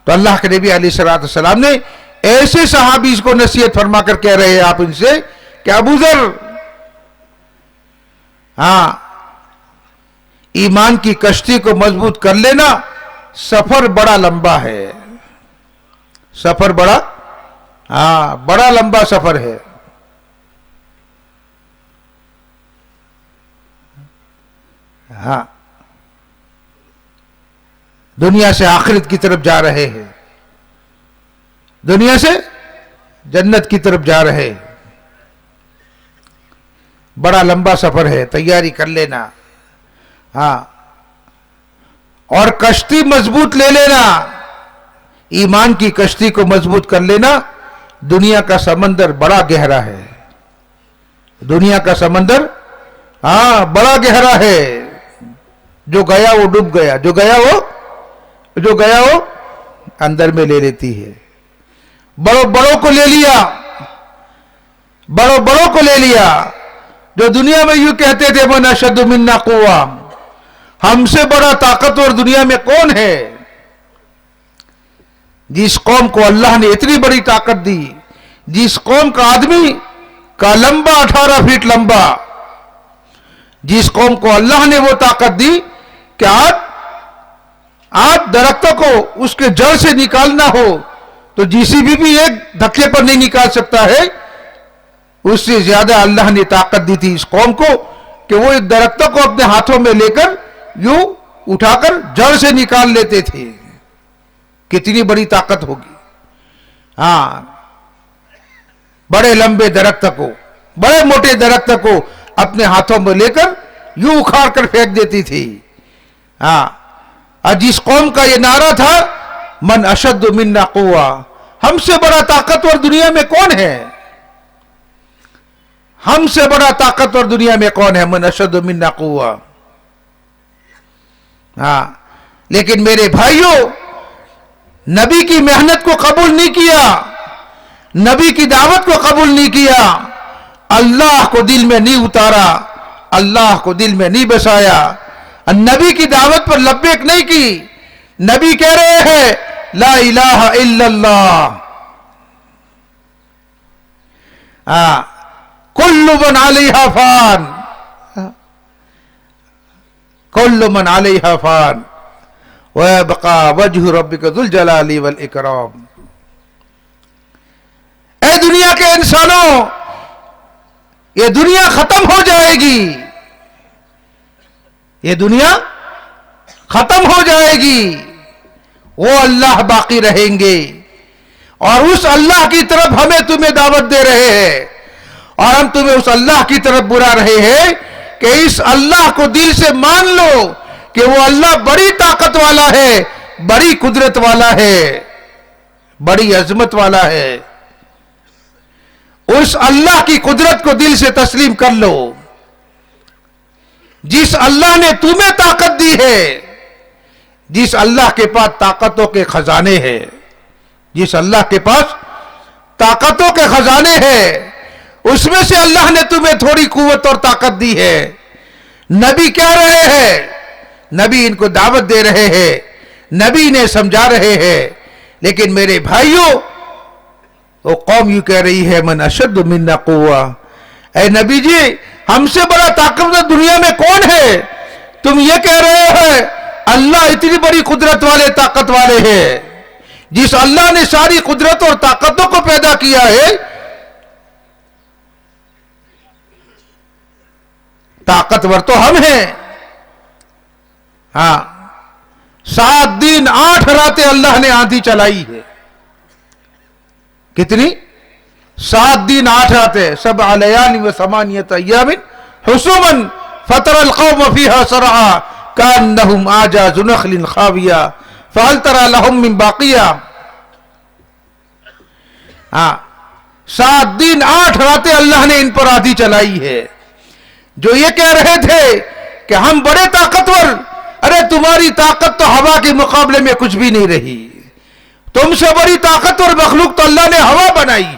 تو اللہ کے نبی علیہ الصلوۃ والسلام نے ایسے صحابی کو نصیحت فرما کر کہہ رہے ہیں آپ ان سے کہ ابو ذر، ایمان کی کشتی کو مضبوط کر لینا، سفر بڑا لمبا ہے، سفر بڑا لمبا سفر ہے۔ دنیا سے آخرت کی طرف جا رہے ہیں، دنیا سے جنت کی طرف جا رہے. بڑا لمبا سفر ہے, تیاری کر لینا. ہاں, اور کشتی مضبوط لے لینا, ایمان کی کشتی کو مضبوط کر لینا. دنیا کا سمندر بڑا گہرا ہے, دنیا کا سمندر ہاں بڑا گہرا ہے. جو گیا وہ ڈوب گیا, جو گیا وہ اندر میں لے لیتی ہے. بڑوں کو لے لیا, بڑوں کو لے لیا. جو دنیا میں یوں کہتے تھے من اشد منا قوہ, ہم سے بڑا طاقتور دنیا میں کون ہے؟ جس قوم کو اللہ نے اتنی بڑی طاقت دی, جس قوم کا آدمی کا لمبا 18 فٹ لمبا, جس قوم کو اللہ نے وہ طاقت دی کہ آپ درختوں کو اس کے جڑ سے نکالنا ہو تو جی سی بی بھی ایک دھکے پر نہیں نکال سکتا ہے, اس سے زیادہ اللہ نے طاقت دی تھی اس قوم کو کہ وہ ایک درختوں کو اپنے ہاتھوں میں لے کر یوں اٹھا کر جڑ سے نکال لیتے تھے. کتنی بڑی طاقت ہوگی. ہاں, بڑے لمبے درخت کو, بڑے موٹے درخت کو اپنے ہاتھوں میں لے کر یوں اکھاڑ کر پھینک دیتی تھی. ہاں, اور جس قوم کا یہ نعرہ تھا من اشد منا قوہ, ہم سے بڑا طاقتور دنیا میں کون ہے؟ ہم سے بڑا طاقتور دنیا میں کون ہے؟ من اشد منا قوہ. ہاں, لیکن میرے بھائیوں, نبی کی محنت کو قبول نہیں کیا, نبی کی دعوت کو قبول نہیں کیا, اللہ کو دل میں نہیں اتارا, اللہ کو دل میں نہیں بسایا, نبی کی دعوت پر لبیک نہیں کی. نبی کہہ رہے ہیں لا الہ الا اللہ. کل من علیہا فان, کل من علیہا فان وَيَبْقَى وَجْهُ رَبِّكَ ذُو الْجَلَالِ وَالْإِكْرَامِ. اے دنیا کے انسانوں, یہ دنیا ختم ہو جائے گی, یہ دنیا ختم ہو جائے گی, وہ اللہ باقی رہیں گے. اور اس اللہ کی طرف ہمیں تمہیں دعوت دے رہے ہیں, اور ہم تمہیں اس اللہ کی طرف بلا رہے ہیں کہ اس اللہ کو دل سے مان لو کہ وہ اللہ بڑی طاقت والا ہے, بڑی قدرت والا ہے, بڑی عظمت والا ہے. اس اللہ کی قدرت کو دل سے تسلیم کر لو. جس اللہ نے تمہیں طاقت دی ہے, جس اللہ کے پاس طاقتوں کے خزانے ہیں, جس اللہ کے پاس طاقتوں کے خزانے ہیں, اس میں سے اللہ نے تمہیں تھوڑی قوت اور طاقت دی ہے. نبی کہہ رہے ہیں, نبی ان کو دعوت دے رہے ہیں, نبی نے سمجھا رہے ہیں, لیکن میرے بھائیوں وہ قوم یوں کہہ رہی ہے من اشد منا قوہ. اے نبی جی, ہم سے بڑا طاقتور دنیا میں کون ہے؟ تم یہ کہہ رہے ہیں اللہ اتنی بڑی قدرت والے, طاقت والے ہیں. جس اللہ نے ساری قدرت اور طاقتوں کو پیدا کیا ہے, طاقتور تو ہم ہیں. ہاں, 7 دن 8 راتیں اللہ نے آندھی چلائی ہے. کتنی؟ 7 دن 8 راتیں. 7 لیال و 8 ایام حسوما فترى القوم فيها صرعا كأنهم أعجاز نخل خاوية فهل ترى لهم من باقية. 7 دن 8 راتیں اللہ نے ان پر آندھی چلائی ہے. جو یہ کہہ رہے تھے کہ ہم بڑے طاقتور, ارے تمہاری طاقت تو ہوا کے مقابلے میں کچھ بھی نہیں رہی. تم سے بڑی طاقتور مخلوق تو اللہ نے ہوا بنائی.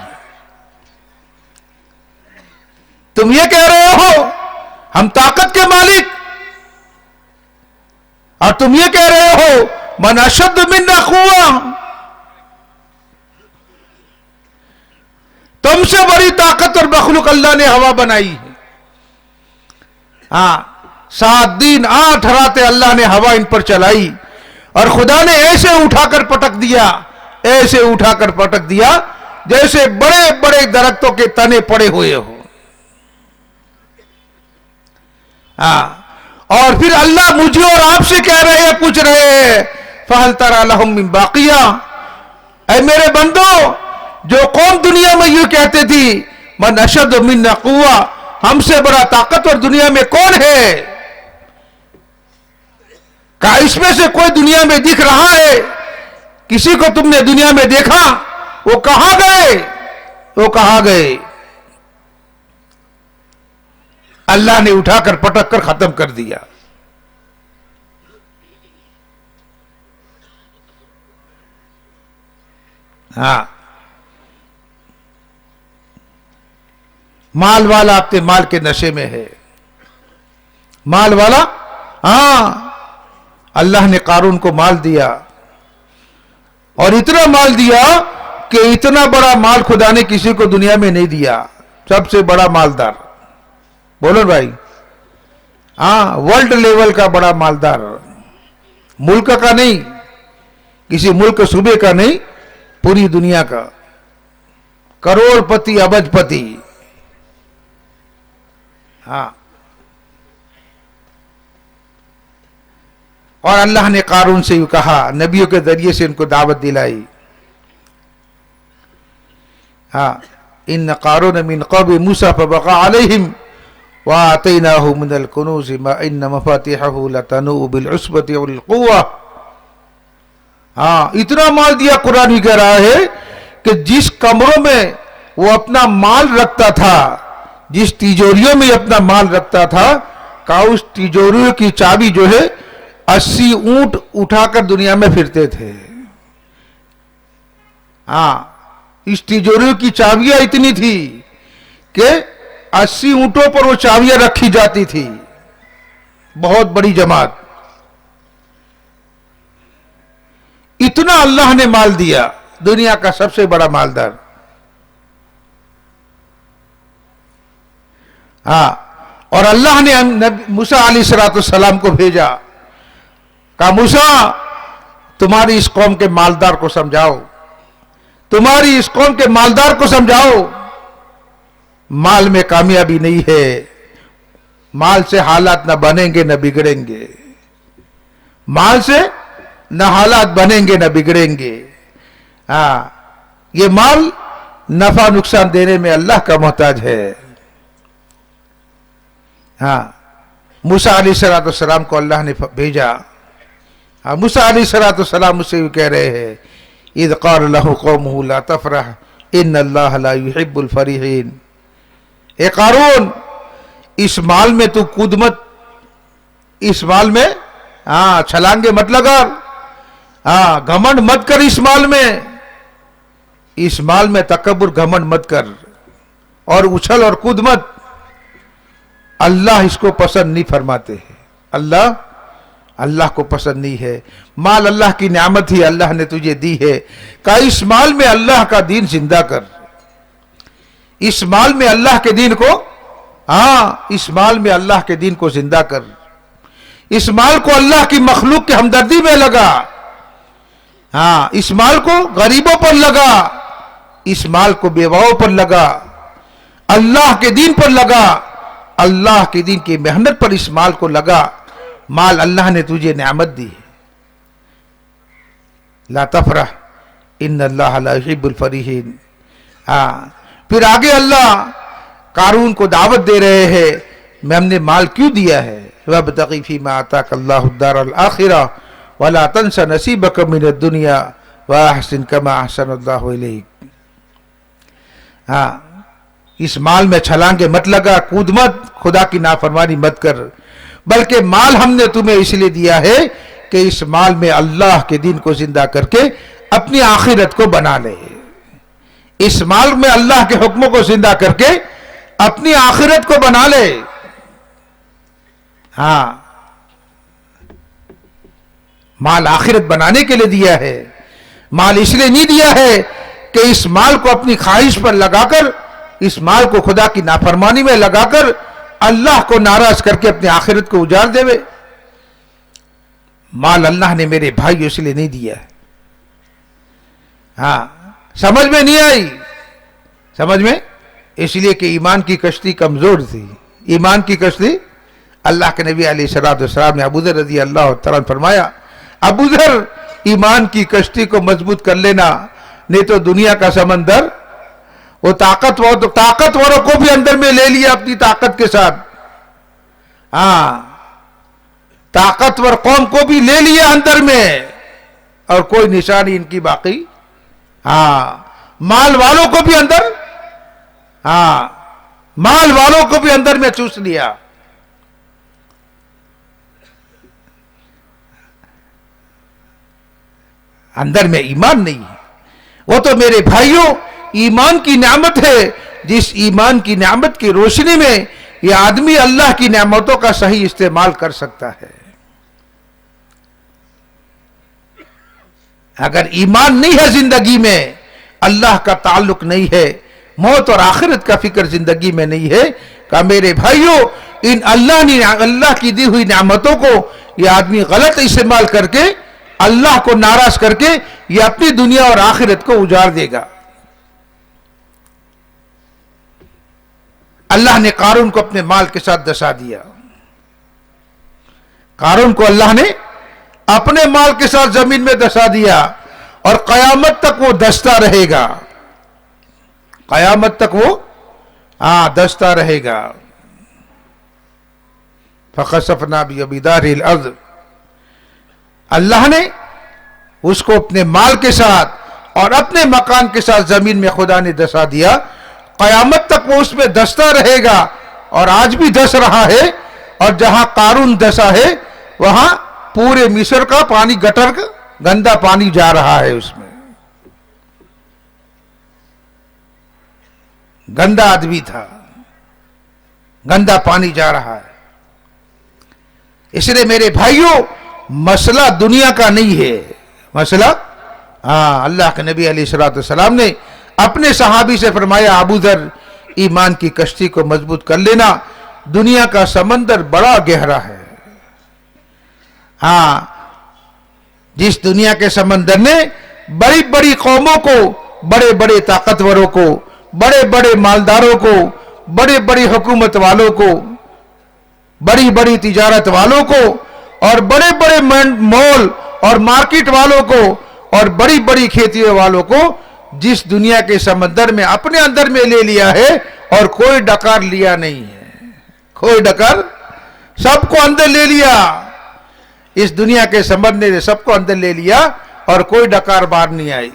تم یہ کہہ رہے ہو ہم طاقت کے مالک, اور تم یہ کہہ رہے ہو من اشد منا قوہ. تم سے بڑی طاقت اور مخلوق اللہ نے ہوا بنائی ہے. 7 دن 8 راتیں اللہ نے ہوا ان پر چلائی, اور خدا نے ایسے اٹھا کر پٹک دیا, ایسے اٹھا کر پٹک دیا جیسے بڑے بڑے درختوں کے تنے پڑے ہوئے ہو. اور پھر اللہ مجھے اور آپ سے کہہ رہے ہیں, پوچھ رہے ہیں فَهَلْ تَرَى لَهُم مِّن بَاقِيَةٍ, اے میرے بندو، جو قوم دنیا میں یوں کہتے تھی من اشد منا قوہ، ہم سے بڑا طاقتور دنیا میں کون ہے، کہا اس میں سے کوئی دنیا میں دکھ رہا ہے؟ کسی کو تم نے دنیا میں دیکھا؟ وہ کہاں گئے؟ وہ کہاں گئے؟ اللہ نے اٹھا کر پٹک کر ختم کر دیا۔ ہاں، مال والا اپنے مال کے نشے میں ہے، مال والا، ہاں، اللہ نے قارون کو مال دیا، اور اتنا مال دیا کہ اتنا بڑا مال خدا نے کسی کو دنیا میں نہیں دیا، سب سے بڑا مالدار، بولو بھائی، ہاں، ورلڈ لیول کا بڑا مالدار، ملک کا نہیں، کسی ملک صوبے کا نہیں، پوری دنیا کا، کروڑ پتی، ابج پتی۔ ہاں، اور اللہ نے قارون سے یوں کہا، نبیوں کے ذریعے سے ان کو دعوت دلائی، ہاں، ان قارون من قوم موسیٰ فبغى علیہم وآتیناہ من الکنوز ما ان مفاتحہ لتنوء بالعصبۃ اولي القوہ۔ ہاں، اتنا مال دیا، قرآن بھی کہہ رہا ہے کہ جس کمروں میں وہ اپنا مال رکھتا تھا، جس تیجوریوں میں اپنا مال رکھتا تھا، کہا اس تیجوریوں کی چابی جو ہے 80 اونٹ اٹھا کر دنیا میں پھرتے تھے۔ ہاں، اس تیجوریوں کی چابیاں اتنی تھی کہ 80 اونٹوں پر وہ چابیاں رکھی جاتی تھی، بہت بڑی جماعت۔ اتنا اللہ نے مال دیا، دنیا کا سب سے بڑا مالدار۔ ہاں، اور اللہ نے موسیٰ علیہ السلام کو بھیجا، کہا موسیٰ تمہاری اس قوم کے مالدار کو سمجھاؤ، تمہاری اس قوم کے مالدار کو سمجھاؤ، مال میں کامیابی نہیں ہے، مال سے حالات نہ بنیں گے نہ بگڑیں گے، مال سے نہ حالات بنیں گے نہ بگڑیں گے۔ ہاں، یہ مال نفع نقصان دینے میں اللہ کا محتاج ہے۔ ہاں، موسیٰ علیہ السلام کو اللہ نے بھیجا۔ ہاں، موسیٰ علیہ السلام اس سے یہ کہہ رہے ہیں اذ قال له قومه لا تفرح ان اللہ لا يحب الفرحین۔ اے قارون، اس مال میں تو کود مت، اس مال میں چھلانگے مت لگا، گھمنڈ مت کر، اس مال میں، اس مال میں تکبر گھمنڈ مت کر اور اچھل اور کود مت، اللہ اس کو پسند نہیں فرماتے ہیں، اللہ کو پسند نہیں ہے۔ مال اللہ کی نعمت ہی اللہ نے تجھے دی ہے، کہ اس مال میں اللہ کا دین زندہ کر، اس مال میں اللہ کے دین کو، اس مال میں اللہ کے دین کو زندہ کر، اس مال کو اللہ کی مخلوق کے ہمدردی میں لگا، اس مال کو غریبوں پر لگا، اس مال کو بیواؤں پر لگا، اللہ کے دین پر لگا، اللہ کے دین کی محنت پر اس مال کو لگا۔ مال اللہ نے تجھے نعمت دی ہے، لا تفرح ان اللہ لا يحب الفرحین۔ پھر آگے اللہ قارون کو دعوت دے رہے ہیں، میں ہم نے مال کیوں دیا ہے، وَابْتَغِ فِيمَا آتَاكَ اللَّهُ الدَّارَ الْآخِرَةَ وَلَا تَنْسَ نَصِيبَكَ مِنَ الدُّنْيَا وَأَحْسِنْ كَمَا أَحْسَنَ اللَّهُ إِلَيْكَ۔ اس مال میں چھلانگے مت لگا، کود مت، خدا کی نافرمانی مت کر، بلکہ مال ہم نے تمہیں اس لیے دیا ہے کہ اس مال میں اللہ کے دین کو زندہ کر کے اپنی آخرت کو بنا لے، اس مال میں اللہ کے حکموں کو زندہ کر کے اپنی آخرت کو بنا لے۔ مال آخرت بنانے کے لیے دیا ہے، مال اس لیے نہیں دیا ہے کہ اس مال کو اپنی خواہش پر لگا کر، اس مال کو خدا کی نافرمانی میں لگا کر اللہ کو ناراض کر کے اپنی آخرت کو اجاڑ دے۔ مال اللہ نے میرے بھائی اس لیے نہیں دیا ہے۔ سمجھ میں نہیں آئی؟ سمجھ میں؟ اس لیے کہ ایمان کی کشتی کمزور تھی، ایمان کی کشتی، اللہ کے نبی علیہ السلام نے ابو ذر رضی اللہ تعالیٰ عنہ فرمایا، ابو ذر ایمان کی کشتی کو مضبوط کر لینا، نہیں تو دنیا کا سمندر وہ طاقتوروں کو بھی اندر میں لے لیا اپنی طاقت کے ساتھ. ہاں طاقتور قوم کو بھی لے لیا اندر میں اور کوئی نشانی ان کی باقی. ہاں مال والوں کو بھی اندر, ہاں مال والوں کو بھی اندر میں چوس لیا. اندر میں ایمان نہیں ہے. وہ تو میرے بھائیوں ایمان کی نعمت ہے, جس ایمان کی نعمت کی روشنی میں یہ آدمی اللہ کی نعمتوں کا صحیح استعمال کر سکتا ہے. اگر ایمان نہیں ہے زندگی میں, اللہ کا تعلق نہیں ہے, موت اور آخرت کا فکر زندگی میں نہیں ہے, کہ میرے بھائیوں ان اللہ کی دی ہوئی نعمتوں کو یہ آدمی غلط استعمال کر کے, اللہ کو ناراض کر کے یہ اپنی دنیا اور آخرت کو اجاڑ دے گا. اللہ نے قارون کو اپنے مال کے ساتھ دسا دیا. قارون کو اللہ نے اپنے مال کے ساتھ زمین میں دسا دیا اور قیامت تک وہ دستا رہے گا. قیامت تک وہ دستا رہے گا. فخسفنا بِدَارِ الْأَرْضِ, اللہ نے اس کو اپنے مال کے ساتھ اور اپنے مکان کے ساتھ زمین میں خدا نے دسا دیا. قیامت تک وہ اس میں دستا رہے گا اور آج بھی دس رہا ہے. اور جہاں قارون دسا ہے وہاں پورے مصر کا پانی گٹر کا گندا پانی جا رہا ہے. اس میں گندا آدمی تھا, گندا پانی جا رہا ہے. اس لیے میرے بھائیوں مسئلہ دنیا کا نہیں ہے. مسئلہ اللہ کے نبی علیہ الصلوۃ والسلام نے اپنے صحابی سے فرمایا, ابو ذر ایمان کی کشتی کو مضبوط کر لینا, دنیا کا سمندر بڑا گہرا ہے. جس دنیا کے سمندر نے بڑی بڑی قوموں کو, بڑے بڑے طاقتوروں کو, بڑے بڑے مالداروں کو, بڑے بڑی حکومت والوں کو, بڑی بڑی تجارت والوں کو اور بڑے بڑے مول اور مارکیٹ والوں کو اور بڑی بڑی کھیتیوں والوں کو جس دنیا کے سمندر میں اپنے اندر میں لے لیا ہے اور کوئی ڈکار لیا نہیں ہے. کوئی ڈکار, سب کو اندر لے لیا. اس دنیا کے سمندر نے سب کو اندر لے لیا اور کوئی ڈکار باہر نہیں آئی.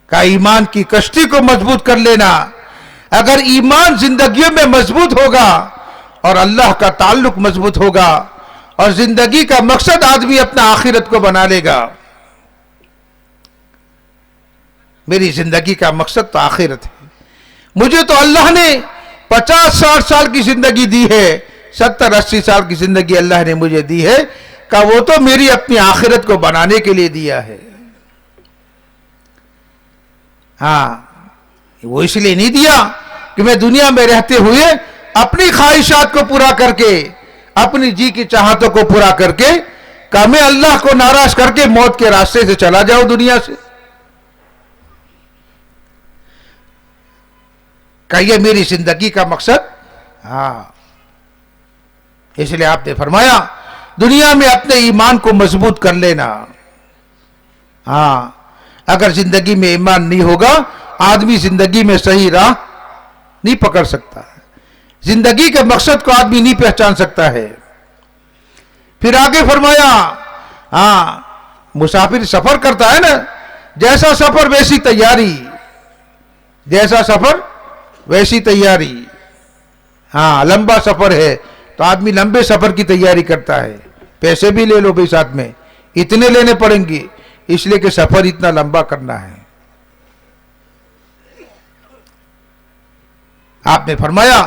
کا ایمان کی کشتی کو مضبوط کر لینا. اگر ایمان زندگیوں میں مضبوط ہوگا اور اللہ کا تعلق مضبوط ہوگا اور زندگی کا مقصد آدمی اپنا آخرت کو بنا لے گا. میری زندگی کا مقصد تو آخرت ہے. مجھے تو اللہ نے 50-60 سال کی زندگی دی ہے, 70-80 سال کی زندگی اللہ نے مجھے دی ہے, کہ وہ تو میری اپنی آخرت کو بنانے کے لیے دیا ہے. وہ اس لیے نہیں دیا کہ میں دنیا میں رہتے ہوئے اپنی خواہشات کو پورا کر کے, اپنی جی کی چاہتوں کو پورا کر کے, کہ میں اللہ کو ناراض کر کے موت کے راستے سے چلا جاؤں دنیا سے. کہ یہ میری زندگی کا مقصد. اس لیے آپ نے فرمایا دنیا میں اپنے ایمان کو مضبوط کر لینا. اگر زندگی میں ایمان نہیں ہوگا آدمی زندگی میں صحیح راہ نہیں پکڑ سکتا. زندگی کے مقصد کو آدمی نہیں پہچان سکتا ہے. پھر آگے فرمایا مسافر سفر کرتا ہے نا, جیسا سفر ویسی تیاری, جیسا سفر ویسی تیاری. لمبا سفر ہے تو آدمی لمبے سفر کی تیاری کرتا ہے. پیسے بھی لے لو بھائی ساتھ میں, اتنے لینے پڑیں گے اس لیے کہ سفر اتنا لمبا کرنا ہے. آپ نے فرمایا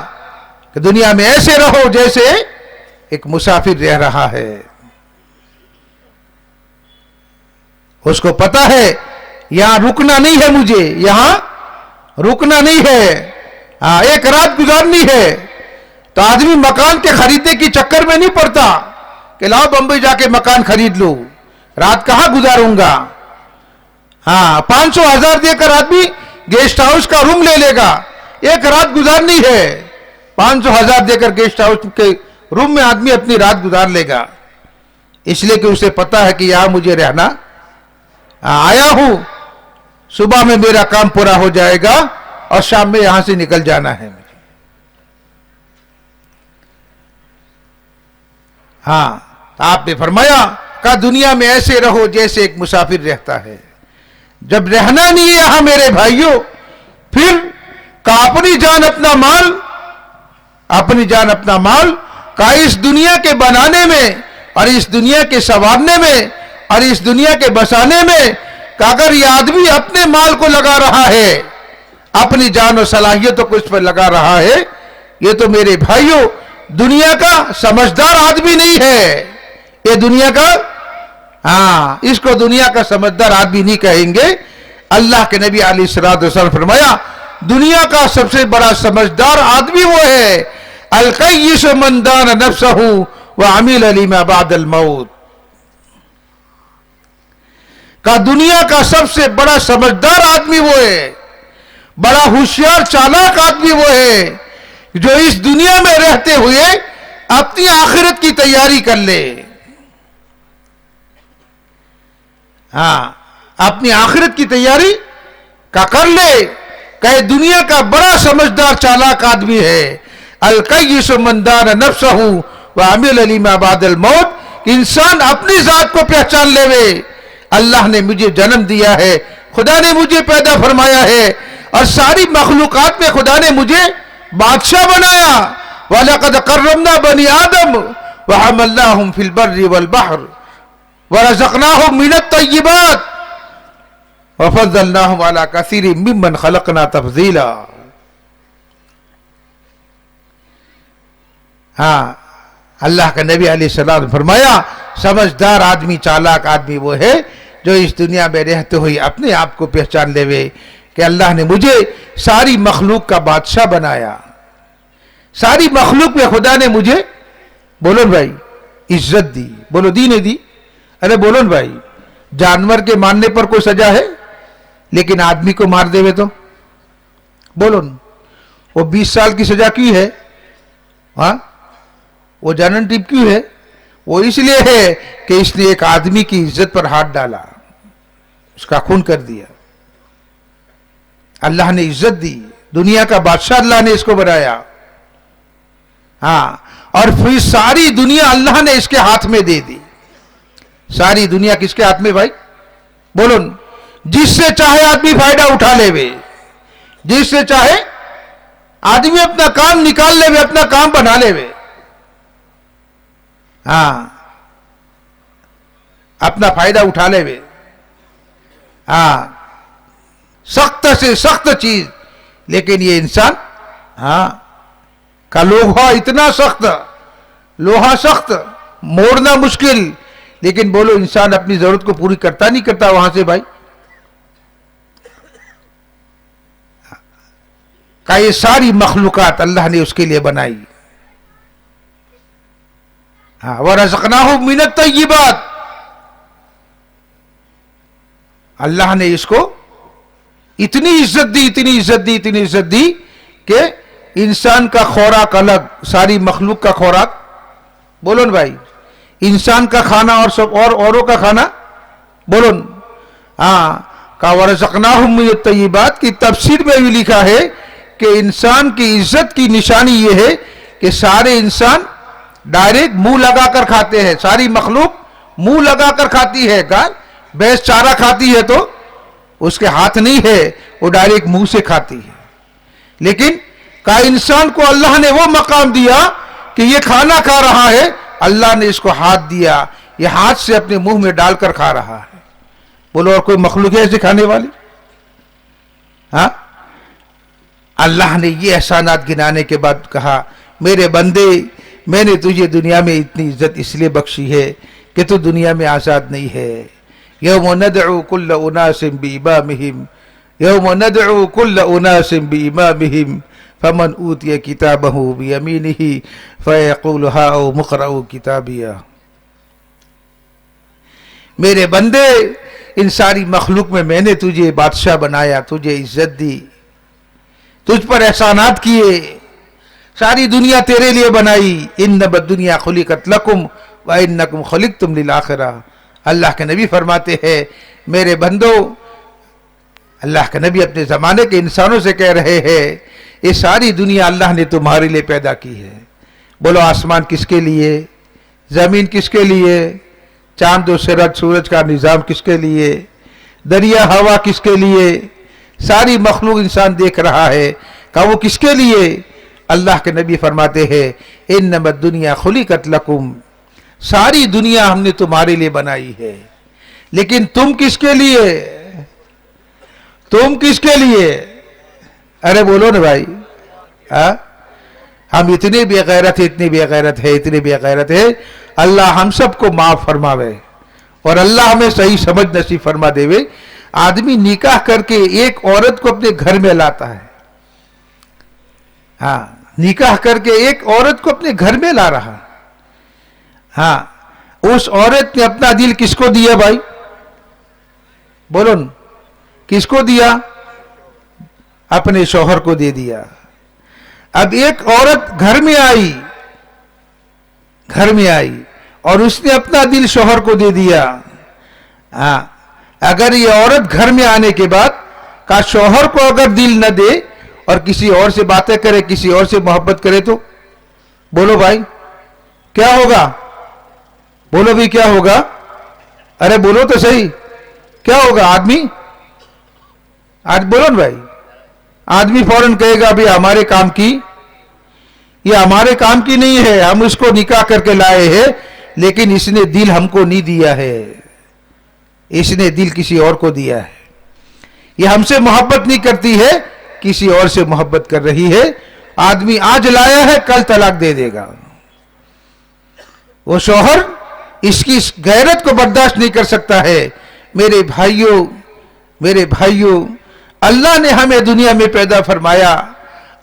کہ دنیا میں ایسے رہو جیسے ایک مسافر رہ رہا ہے. اس کو پتا ہے یہاں رکنا نہیں ہے, مجھے یہاں رکنا نہیں ہے, ایک رات گزارنی ہے. تو آدمی مکان کے خریدنے کی چکر میں نہیں پڑتا کہ لاؤ بمبئی جا کے مکان خرید لو, رات کہاں گزاروں گا. 500,000 دے کر آدمی گیسٹ ہاؤس کا روم لے لے گا, ایک رات گزارنی ہے, 500,000 دے کر گیسٹ ہاؤس کے روم میں آدمی اپنی رات گزار لے گا. اس لیے کہ اسے پتا ہے کہ یہاں مجھے رہنا آیا ہوں، صبح میں میرا کام پورا ہو جائے گا اور شام میں یہاں سے نکل جانا ہے مجھے. ہاں، آپ نے فرمایا کہ دنیا میں ایسے رہو جیسے ایک مسافر رہتا ہے. جب رہنا نہیں ہے یہاں میرے بھائیوں، پھر کہ اپنی جان اپنا مال، اپنی جان اپنا مال کا اس دنیا کے بنانے میں اور اس دنیا کے سنوارنے میں اور اس دنیا کے بسانے میں، کہ اگر یہ آدمی اپنے مال کو لگا رہا ہے، اپنی جان و صلاحیتوں کو اس پر لگا رہا ہے، یہ تو میرے بھائیوں دنیا کا سمجھدار آدمی نہیں ہے. یہ دنیا کا، اس کو دنیا کا سمجھدار آدمی نہیں کہیں گے. اللہ کے نبی علیہ الصلوۃ والسلام فرمایا دنیا کا سب سے بڑا سمجھدار آدمی وہ ہے القیس من دان نفسہ وعمل لما بعد الموت. کہ دنیا کا سب سے بڑا سمجھدار آدمی وہ ہے، بڑا ہوشیار چالاک آدمی وہ ہے جو اس دنیا میں رہتے ہوئے اپنی آخرت کی تیاری کر لے. اپنی آخرت کی تیاری کا کر لے، کہ دنیا کا بڑا سمجھدار چالاک آدمی ہے. القیس من دان نفسہ وعمل لما بعد الموت. انسان اپنی ذات کو پہچان لے، اللہ نے مجھے جنم دیا ہے، خدا نے مجھے پیدا فرمایا ہے، اور ساری مخلوقات میں خدا نے مجھے بادشاہ بنایا. وَلَقَدْ قَرَّمْنَا بَنِي آدَمَ وَحَمَلْنَاهُمْ فِي الْبَرِّ وَالْبَحْرِ وَرَزَقْنَاهُمْ مِنَ الطَّيِّبَاتِ وَفَضَّلْنَاهُمْ عَلَى كَثِيرٍ مِّمَّنْ خَلَقْنَا تَفْضِيلًا. اللہ کا نبی علیہ السلام نے فرمایا سمجھدار آدمی، چالاک آدمی وہ ہے جو اس دنیا میں رہتے ہوئے اپنے آپ کو پہچان لے کہ اللہ نے مجھے ساری مخلوق کا بادشاہ بنایا. ساری مخلوق میں خدا نے مجھے، بولو بھائی، عزت دی. بولو دی نہیں دی؟ ارے بولو بھائی، جانور کے مارنے پر کوئی سزا ہے؟ لیکن آدمی کو مار دے تو بولو، وہ 20 سال کی سزا کیوں ہے؟ وہ جنن ٹپ کیوں ہے؟ وہ اس لیے ہے کہ اس نے ایک آدمی کی عزت پر ہاتھ ڈالا، اس کا خون کر دیا. اللہ نے عزت دی، دنیا کا بادشاہ اللہ نے اس کو بنایا. اور پھر ساری دنیا اللہ نے اس کے ہاتھ میں دے دی. ساری دنیا کس کے ہاتھ میں بھائی؟ بولو، جس سے چاہے آدمی فائدہ اٹھا لے، جس سے چاہے آدمی اپنا کام نکال لے، اپنا کام بنا لے. اپنا فائدہ اٹھا لے. سخت سے سخت چیز، لیکن یہ انسان کا لوہا اتنا سخت، لوہا سخت، موڑنا مشکل، لیکن بولو انسان اپنی ضرورت کو پوری کرتا نہیں کرتا وہاں سے بھائی؟ کہ یہ ساری مخلوقات اللہ نے اس کے لیے بنائی. وَرَزَقْنَاهُمْ مِنَ الطَّيِّبَاتِ. اللہ نے اس کو اتنی عزت دی، اتنی عزت دی، اتنی عزت دی کہ انسان کا خوراک الگ، ساری مخلوق کا خوراک. بولو نا بھائی، انسان کا کھانا اور سب اوروں کا کھانا. بولو کہ وَرَزَقْنَاهُمْ مِنَ الطَّيِّبَاتِ کی تفسیر میں بھی لکھا ہے کہ انسان کی عزت کی نشانی یہ ہے کہ سارے انسان ڈائریکٹ منہ لگا کر کھاتے ہیں. ساری مخلوق منہ لگا کر کھاتی ہے. بھینس چارہ کھاتی ہے تو اس کے ہاتھ نہیں ہے، وہ ڈائریکٹ منہ سے کھاتی ہے. لیکن کا انسان کو اللہ نے وہ مقام دیا کہ یہ کھانا کھا رہا ہے، اللہ نے اس کو ہاتھ دیا، یہ ہاتھ سے اپنے منہ میں ڈال کر کھا رہا ہے. بولو اور کوئی مخلوق ہے ایسے کھانے والی؟ اللہ نے یہ احسانات گنانے کے بعد کہا میرے بندے، میں نے تجھے دنیا میں اتنی عزت اس لیے بخشی ہے کہ تو دنیا میں آزاد نہیں ہے. یوم ندعو کل اناس بامامہم، یوم ندعو کل اناس بامامہم فمن اوتی کتابہ بیمینہ فیقول ہاؤم اقرؤوا کتابیہ. میرے بندے، ان ساری مخلوق میں نے تجھے بادشاہ بنایا، تجھے عزت دی، تجھ پر احسانات کیے، ساری دنیا تیرے لیے بنائی. انما الدنیا خلقت لکم وَإِنَّكُمْ خُلِقْتُمْ لِلْآخِرَةِ. اللہ کے نبی فرماتے ہیں میرے بندو، اللہ کے نبی اپنے زمانے کے انسانوں سے کہہ رہے ہیں یہ ساری دنیا اللہ نے تمہارے لیے پیدا کی ہے. بولو آسمان کس کے لیے، زمین کس کے لیے، چاند و سورج کا نظام کس کے لیے، دریا ہوا کس کے لیے، ساری مخلوق انسان دیکھ رہا ہے کہ وہ کس کے لیے. اللہ کے نبی فرماتے ہیں انما الدنیا خلقت لکم، ساری دنیا ہم نے تمہارے لیے بنائی ہے، لیکن تم کس کے لیے، تم کس کے لیے؟ ارے بولو نا بھائی. ہم اتنے بے غیرت ہیں، اتنے بے غیرت ہے، اتنے بے غیرت ہے. اللہ ہم سب کو معاف فرماوے اور اللہ ہمیں صحیح سمجھ نصیب فرما دے. آدمی نکاح کر کے ایک عورت کو اپنے گھر میں لاتا ہے. ہاں، نکاح کر کے ایک عورت کو اپنے گھر میں لا رہا. ہاں، اس عورت نے اپنا دل کس کو دیا بھائی؟ بولو نا، کس کو دیا؟ اپنے شوہر کو دے دیا. اب ایک عورت گھر میں آئی اور اس نے اپنا دل شوہر کو دے دیا. ہاں، اگر یہ عورت گھر میں آنے کے بعد کا شوہر کو اگر دل نہ دے اور کسی اور سے باتیں کرے، کسی اور سے محبت کرے تو بولو بھائی کیا ہوگا؟ بولو بھی کیا ہوگا؟ ارے بولو تو صحیح، کیا ہوگا؟ آدمی آج بولو نا بھائی، آدمی فوراً کہے گا بھی ہمارے کام کی، یہ ہمارے کام کی نہیں ہے، ہم اس کو نکاح کر کے لائے ہیں لیکن اس نے دل ہم کو نہیں دیا ہے، اس نے دل کسی اور کو دیا ہے. یہ ہم سے محبت نہیں کرتی ہے، کسی اور سے محبت کر رہی ہے. آدمی آج لایا ہے کل طلاق دے دے گا. وہ شوہر اس کی غیرت کو برداشت نہیں کر سکتا ہے. میرے بھائیوں اللہ نے ہمیں دنیا میں پیدا فرمایا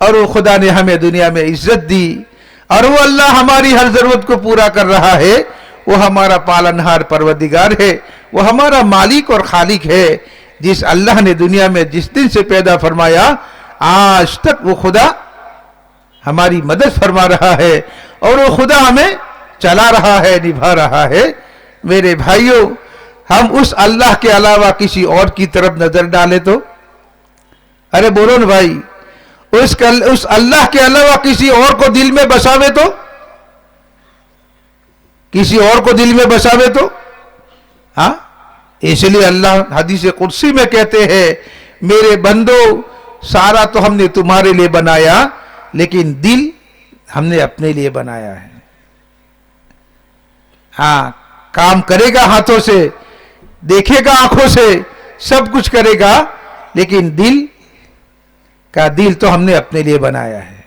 اور وہ خدا نے ہمیں دنیا میں عزت دی اور وہ اللہ ہماری ہر ضرورت کو پورا کر رہا ہے. وہ ہمارا پالنہار پروردگار ہے، وہ ہمارا مالک اور خالق ہے. جس اللہ نے دنیا میں جس دن سے پیدا فرمایا آج تک وہ خدا ہماری مدد فرما رہا ہے اور وہ خدا ہمیں چلا رہا ہے، نبھا رہا ہے. میرے بھائیوں، ہم اس اللہ کے علاوہ کسی اور کی طرف نظر ڈالے تو ارے بولو نا بھائی، اس اللہ کے علاوہ کسی اور کو دل میں بساوے تو، کسی اور کو دل میں بساوے تو ہاں. اس لیے اللہ حدیث قدسی میں کہتے ہیں میرے بندو سارا تو ہم نے تمہارے لیے بنایا لیکن دل ہم نے اپنے لیے بنایا ہے. ہاں، کام کرے گا ہاتھوں سے، دیکھے گا آنکھوں سے، سب کچھ کرے گا لیکن دل تو ہم نے اپنے لیے بنایا ہے.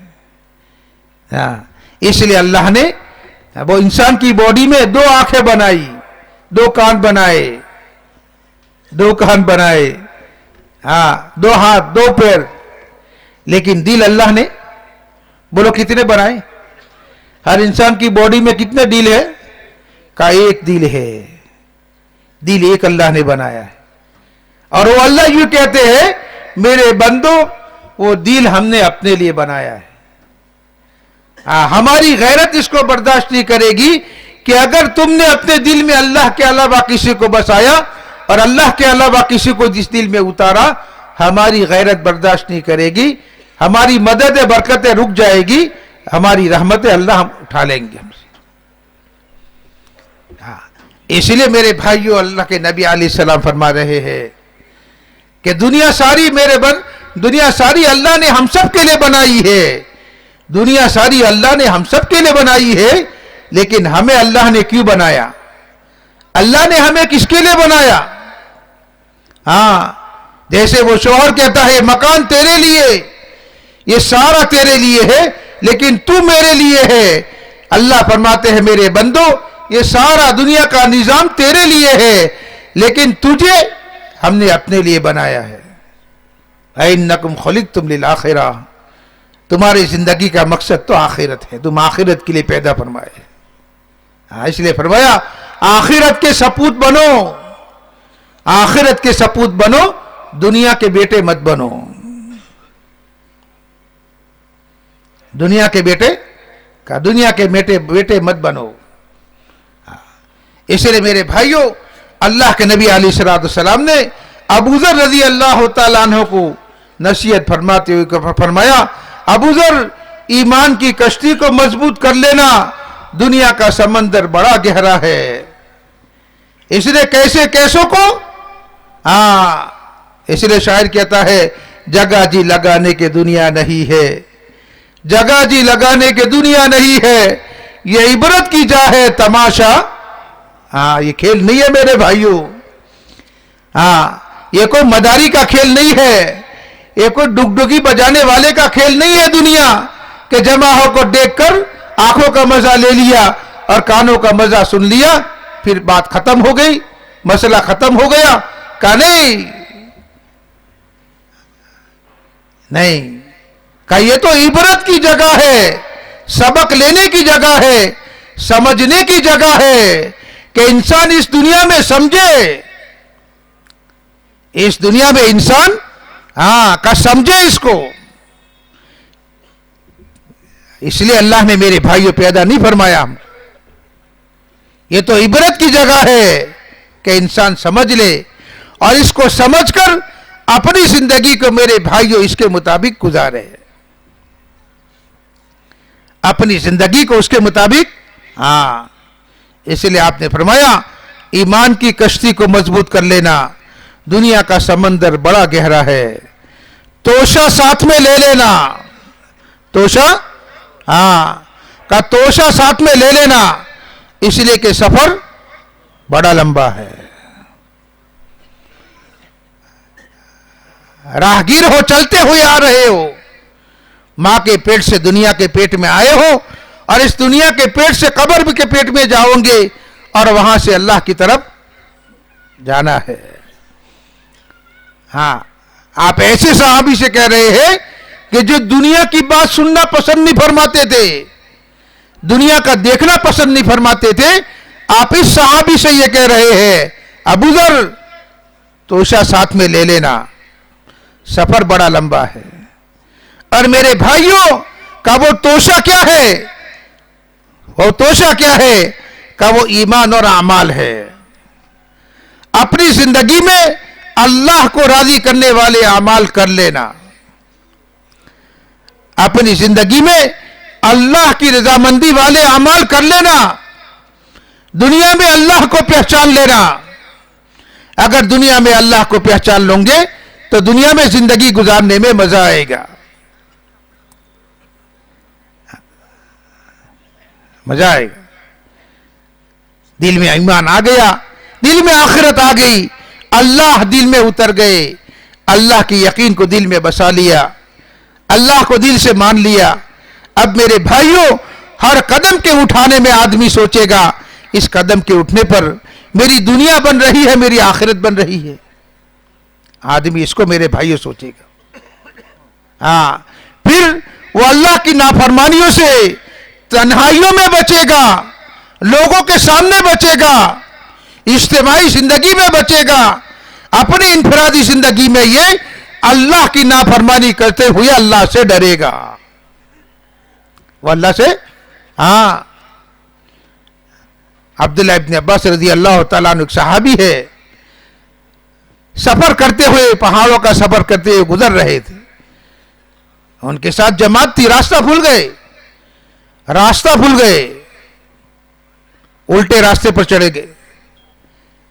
ہاں، اس لیے اللہ نے وہ انسان کی باڈی میں 2 آنکھیں بنائی، 2 کان بنائے، 2 کان بنائے، ہاں 2 ہاتھ، 2 پیر، لیکن دل اللہ نے بولو کتنے بنائے؟ ہر انسان کی باڈی میں کتنے دل ہے؟ کا 1 دل ہے. دل ایک اللہ نے بنایا ہے اور وہ اللہ یوں کہتے ہیں میرے بندو وہ دل ہم نے اپنے لیے بنایا ہے. ہماری غیرت اس کو برداشت نہیں کرے گی کہ اگر تم نے اپنے دل میں اللہ کے علاوہ کسی کو بسایا اور اللہ کے علاوہ کسی کو جس دل میں اتارا، ہماری غیرت برداشت نہیں کرے گی. ہماری مدد برکتیں رک جائے گی، ہماری رحمتیں اللہ ہم اٹھا لیں گے ہم سے. اس لیے میرے بھائیوں اللہ کے نبی علیہ السلام فرما رہے ہیں کہ دنیا ساری اللہ نے ہم سب کے لیے بنائی ہے. دنیا ساری اللہ نے ہم سب کے لیے بنائی ہے لیکن ہمیں اللہ نے کیوں بنایا؟ اللہ نے ہمیں کس کے لیے بنایا؟ ہاں، جیسے وہ شوہر کہتا ہے مکان تیرے لیے، یہ سارا تیرے لیے ہے لیکن تو میرے لیے ہے. اللہ فرماتے ہیں میرے بندو یہ سارا دنیا کا نظام تیرے لیے ہے لیکن تجھے ہم نے اپنے لیے بنایا ہے. اِنَّكُمْ خُلِقْتُمْ لِلْآخِرَةِ، تمہاری زندگی کا مقصد تو آخرت ہے، تم آخرت کے لیے پیدا فرمائے. اس لیے فرمایا آخرت کے سپوت بنو، آخرت کے سپوت بنو، دنیا کے بیٹے مت بنو. دنیا کے بیٹے مت بنو. اس لیے میرے بھائیوں، اللہ کے نبی علیہ السلام نے ابو ذر رضی اللہ تعالیٰ عنہ کو نصیحت فرماتے ہوئے فرمایا، ابو ذر ایمان کی کشتی کو مضبوط کر لینا، دنیا کا سمندر بڑا گہرا ہے۔ اس لیے کیسوں کو اس لیے شاعر کہتا ہے، جگہ جی لگانے کے دنیا نہیں ہے، جگہ جی لگانے کے دنیا نہیں ہے، یہ عبرت کی جا ہے تماشا، یہ کھیل نہیں ہے میرے بھائیوں، یہ کوئی مداری کا کھیل نہیں ہے، یہ کوئی ڈگڈگی بجانے والے کا کھیل نہیں ہے دنیا، کہ جمع ہو کو دیکھ کر آنکھوں کا مزہ لے لیا اور کانوں کا مزہ سن لیا، پھر بات ختم ہو گئی، مسئلہ ختم ہو گیا۔ کہا نہیں، کہا یہ تو عبرت کی جگہ ہے، سبق لینے کی جگہ ہے، سمجھنے کی جگہ ہے، کہ انسان اس دنیا میں سمجھے، اس دنیا میں انسان کا سمجھے اس کو۔ اس لیے اللہ نے میرے بھائیوں پیدا نہیں فرمایا، یہ تو عبرت کی جگہ ہے کہ انسان سمجھ لے، اور اس کو سمجھ کر اپنی زندگی کو میرے بھائیوں اس کے مطابق گزارے، اپنی زندگی کو اس کے مطابق اس لیے آپ نے فرمایا، ایمان کی کشتی کو مضبوط کر لینا، دنیا کا سمندر بڑا گہرا ہے، توشہ ساتھ میں لے لینا، توشہ کا توشہ ساتھ میں لے لینا، اس لیے کہ سفر بڑا لمبا ہے، راہگیر ہو، چلتے ہوئے آ رہے ہو، ماں کے پیٹ سے دنیا کے پیٹ میں آئے ہو، اور اس دنیا کے پیٹ سے قبر کے پیٹ میں جاؤں گے، اور وہاں سے اللہ کی طرف جانا ہے۔ آپ ایسے صحابی سے کہہ رہے ہیں کہ جو دنیا کی بات سننا پسند نہیں فرماتے تھے، دنیا کا دیکھنا پسند نہیں فرماتے تھے، آپ اس صحابی سے یہ کہہ رہے ہیں، ابو ذر توشہ ساتھ میں لے لینا، سفر بڑا لمبا ہے۔ اور میرے بھائیوں کا وہ توشہ کیا ہے؟ وہ توشہ کیا ہے؟ کہ وہ ایمان اور اعمال ہے۔ اپنی زندگی میں اللہ کو راضی کرنے والے اعمال کر لینا، اپنی زندگی میں اللہ کی رضامندی والے اعمال کر لینا، دنیا میں اللہ کو پہچان لینا۔ اگر دنیا میں اللہ کو پہچان لیں گے تو دنیا میں زندگی گزارنے میں مزہ آئے گا، مزہ آئے گا۔ دل میں ایمان آ گیا، دل میں آخرت آ گئی، اللہ دل میں اتر گئے، اللہ کی یقین کو دل میں بسا لیا، اللہ کو دل سے مان لیا۔ اب میرے بھائیوں، ہر قدم کے اٹھانے میں آدمی سوچے گا، اس قدم کے اٹھنے پر میری دنیا بن رہی ہے، میری آخرت بن رہی ہے۔ آدمی اس کو میرے بھائیوں سوچے گا۔ پھر وہ اللہ کی نافرمانیوں سے تنہائیوں میں بچے گا، لوگوں کے سامنے بچے گا، اجتماعی زندگی میں بچے گا، اپنی انفرادی زندگی میں یہ اللہ کی نافرمانی کرتے ہوئے اللہ سے ڈرے گا، وہ اللہ سے عبداللہ ابن عباس رضی اللہ تعالیٰ عنہ ایک صحابی ہے، سفر کرتے ہوئے، پہاڑوں کا سفر کرتے ہوئے گزر رہے تھے، ان کے ساتھ جماعت تھی، راستہ بھول گئے، الٹے راستے پر چڑھے گئے،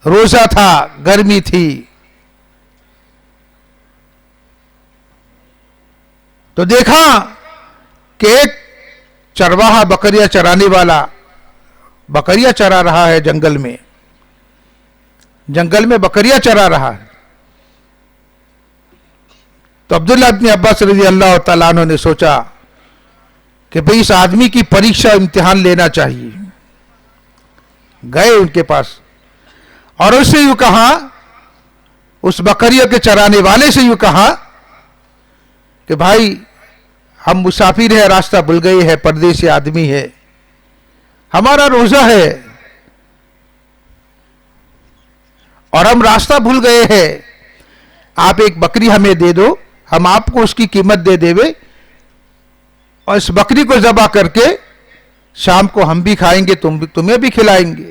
روزہ تھا، گرمی تھی، تو دیکھا کہ ایک چرواہا بکریاں چرانے والا بکریاں چرا رہا ہے، جنگل میں بکریاں چرا رہا ہے۔ تو عبداللہ ابن عباس رضی اللہ تعالیٰ عنہ نے سوچا کہ بھئی اس آدمی کی پریکشا، امتحان لینا چاہیے۔ گئے ان کے پاس اور اس سے یوں کہا، اس بکریوں کے چرانے والے سے یوں کہا کہ بھائی ہم مسافر ہیں، راستہ بھول گئے ہیں، پردیسی آدمی ہے، ہمارا روزہ ہے اور ہم راستہ بھول گئے ہیں، آپ ایک بکری ہمیں دے دو، ہم آپ کو اس کی قیمت دے دے گے، اور اس بکری کو ذبح کر کے شام کو ہم بھی کھائیں گے، تمہیں بھی کھلائیں گے،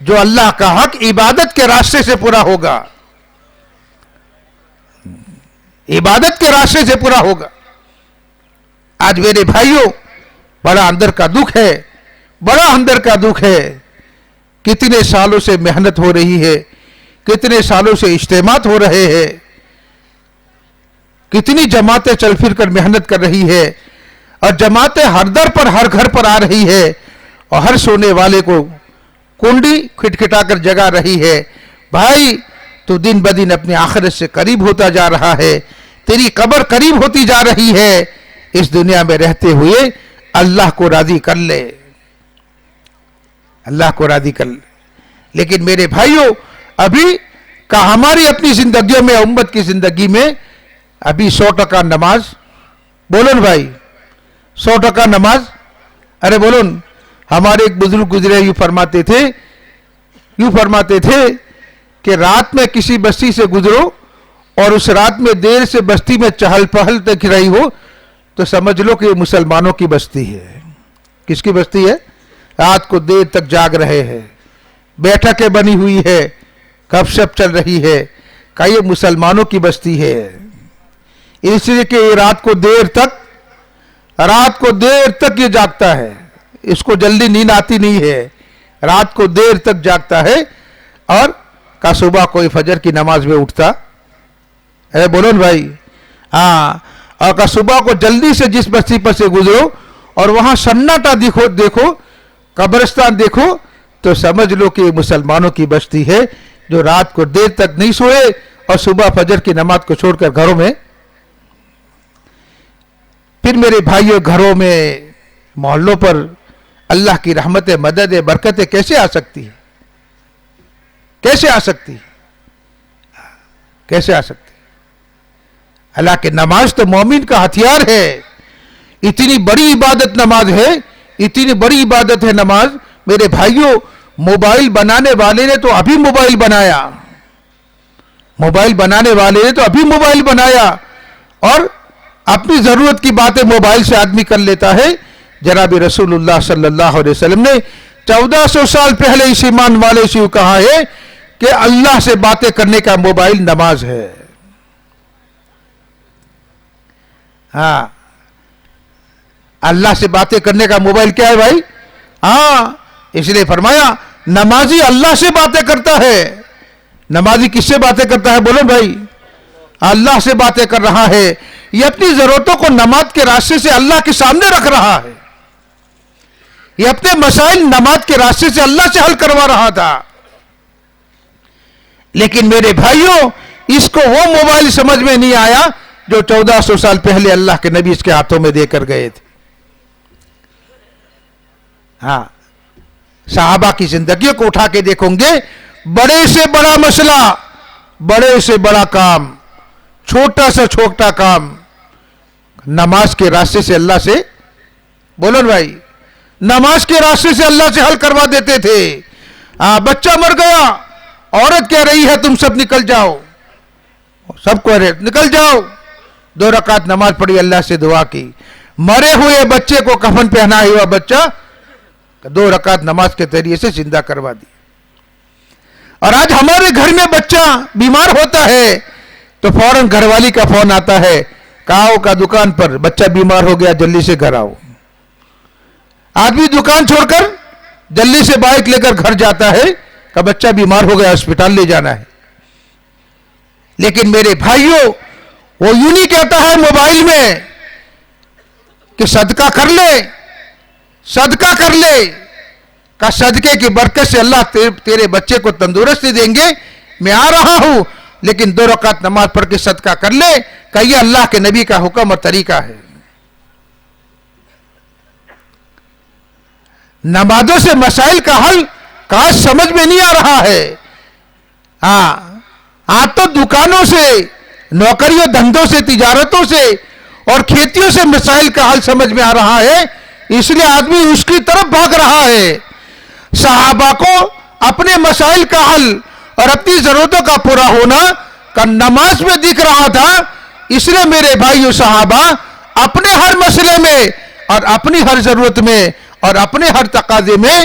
جو اللہ کا حق عبادت کے راستے سے پورا ہوگا، عبادت کے راستے سے پورا ہوگا۔ آج میرے بھائیوں بڑا اندر کا دکھ ہے، بڑا اندر کا دکھ ہے، کتنے سالوں سے محنت ہو رہی ہے، کتنے سالوں سے اجتماعات ہو رہے ہیں، کتنی جماعتیں چل پھر کر محنت کر رہی ہے، اور جماعتیں ہر در پر ہر گھر پر آ رہی ہے، اور ہر سونے والے کو کنڈی کھٹکھٹا کر جگا رہی ہے، بھائی تو دن بدن اپنی آخرت سے قریب ہوتا جا رہا ہے، تیری قبر قریب ہوتی جا رہی ہے، اس دنیا میں رہتے ہوئے اللہ کو راضی کر لے، اللہ کو راضی کر لے۔ لیکن میرے بھائیوں ابھی کا ہماری اپنی زندگیوں میں، امت کی زندگی میں ابھی 100% نماز، بولن بھائی 100% نماز، ارے بولن، ہمارے ایک بزرگ گزرے یوں فرماتے تھے کہ رات میں کسی بستی سے گزرو اور اس رات میں دیر سے بستی میں چہل پہل دکھ رہی ہو تو سمجھ لو کہ یہ مسلمانوں کی بستی ہے۔ کس کی بستی ہے؟ رات کو دیر تک جاگ رہے ہیں، بیٹھکیں بنی ہوئی ہے، گپ شپ چل رہی ہے، کہ یہ مسلمانوں کی بستی ہے، اس لیے کہ یہ رات کو دیر تک یہ جاگتا ہے، اس کو جلدی نیند آتی نہیں ہے، رات کو دیر تک جاگتا ہے، اور کا صبح کوئی فجر کی نماز میں اٹھتا ہے، بولو نا بھائی، اور کا صبح کو جلدی سے جس بستی پر سے گزرو اور وہاں سناٹا دیکھو، قبرستان دیکھو، تو سمجھ لو کہ یہ مسلمانوں کی بستی ہے جو رات کو دیر تک نہیں سوئے اور صبح فجر کی نماز کو چھوڑ کر گھروں میں۔ پھر میرے بھائیوں گھروں میں، محلوں پر اللہ کی رحمت، مدد، برکتیں کیسے آ سکتی ہیں؟ کیسے آ سکتی ہے؟ کیسے آ سکتی؟ اللہ کہ نماز تو مومن کا ہتھیار ہے، اتنی بڑی عبادت نماز ہے، اتنی بڑی عبادت ہے نماز۔ میرے بھائیوں موبائل بنانے والے نے تو ابھی موبائل بنایا، اور اپنی ضرورت کی باتیں موبائل سے آدمی کر لیتا ہے۔ جناب رسول اللہ صلی اللہ علیہ وسلم نے 1400 سال پہلے اس ایمان والے سے کہا ہے کہ اللہ سے باتیں کرنے کا موبائل نماز ہے۔ ہاں، اللہ سے باتیں کرنے کا موبائل کیا ہے بھائی؟ اس لیے فرمایا نمازی اللہ سے باتیں کرتا ہے۔ نمازی کس سے باتیں کرتا ہے؟ بولو بھائی، اللہ سے باتیں کر رہا ہے، یہ اپنی ضرورتوں کو نماز کے راستے سے اللہ کے سامنے رکھ رہا ہے، یہ اپنے مسائل نماز کے راستے سے اللہ سے حل کروا رہا تھا۔ لیکن میرے بھائیوں اس کو وہ موبائل سمجھ میں نہیں آیا جو 1400 سال پہلے اللہ کے نبی اس کے ہاتھوں میں دے کر گئے تھے۔ صحابہ کی زندگیوں کو اٹھا کے دیکھیں گے، بڑے سے بڑا مسئلہ، بڑے سے بڑا کام، چھوٹا سے چھوٹا کام نماز کے راستے سے اللہ سے، بولو بھائی، نماز کے راستے سے اللہ سے حل کروا دیتے تھے۔ بچہ مر گیا، عورت کہہ رہی ہے تم سب نکل جاؤ، سب کو نکل جاؤ، 2 رکعت نماز پڑھی، اللہ سے دعا کی، مرے ہوئے بچے کو کفن پہنا ہوا بچہ 2 رکعت نماز کے ذریعے سے زندہ کروا دی۔ اور آج ہمارے گھر میں بچہ بیمار ہوتا ہے تو فوراً گھر والی کا فون آتا ہے، کاؤ کا دکان پر بچہ بیمار ہو گیا، جلدی سے گھر آؤ۔ آدمی دکان چھوڑ کر جلدی سے بائک لے کر گھر جاتا ہے کہ بچہ بیمار ہو گیا، ہسپتال لے جانا ہے۔ لیکن میرے بھائیوں وہ یوں نہیں کہتا ہے موبائل میں کہ صدقہ کر لے، صدقہ کر لے، کہ صدقے کی برکت سے اللہ تیرے بچے کو تندرستی دیں گے، میں آ رہا ہوں، لیکن 2 رکعت نماز پڑھ کے صدقہ کر لے، کہ یہ اللہ کے نبی کا حکم اور طریقہ ہے۔ نمازوں سے مسائل کا حل کہاں سمجھ میں نہیں آ رہا ہے۔ تو دکانوں سے، نوکریوں دھندوں سے، تجارتوں سے اور کھیتیوں سے مسائل کا حل سمجھ میں آ رہا ہے، اس لیے آدمی اس کی طرف بھاگ رہا ہے۔ صحابہ کو اپنے مسائل کا حل اور اپنی ضرورتوں کا پورا ہونا کا نماز میں دکھ رہا تھا، اس لیے میرے بھائیو صحابہ اپنے ہر مسئلے میں اور اپنی ہر ضرورت میں اور اپنے ہر تقاضے میں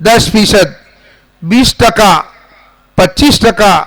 10%, 20%, 25%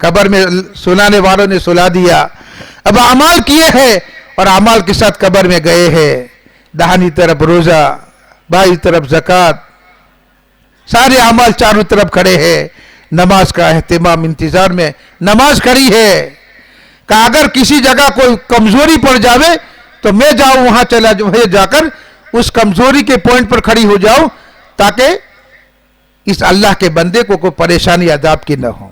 قبر میں سلانے والوں نے سلا دیا. اب اعمال کیے ہیں اور اعمال کے ساتھ قبر میں گئے ہیں. داہنی طرف روزہ، بائیں طرف زکوٰۃ، سارے اعمال چاروں طرف کھڑے ہیں. نماز کا اہتمام انتظار میں نماز کھڑی ہے. کہ اگر کسی جگہ کوئی کمزوری پڑ جاوے تو میں جاؤں وہاں جا کر اس کمزوری کے پوائنٹ پر کھڑی ہو جاؤں تاکہ اس اللہ کے بندے کو کوئی پریشانی عذاب کی نہ ہو،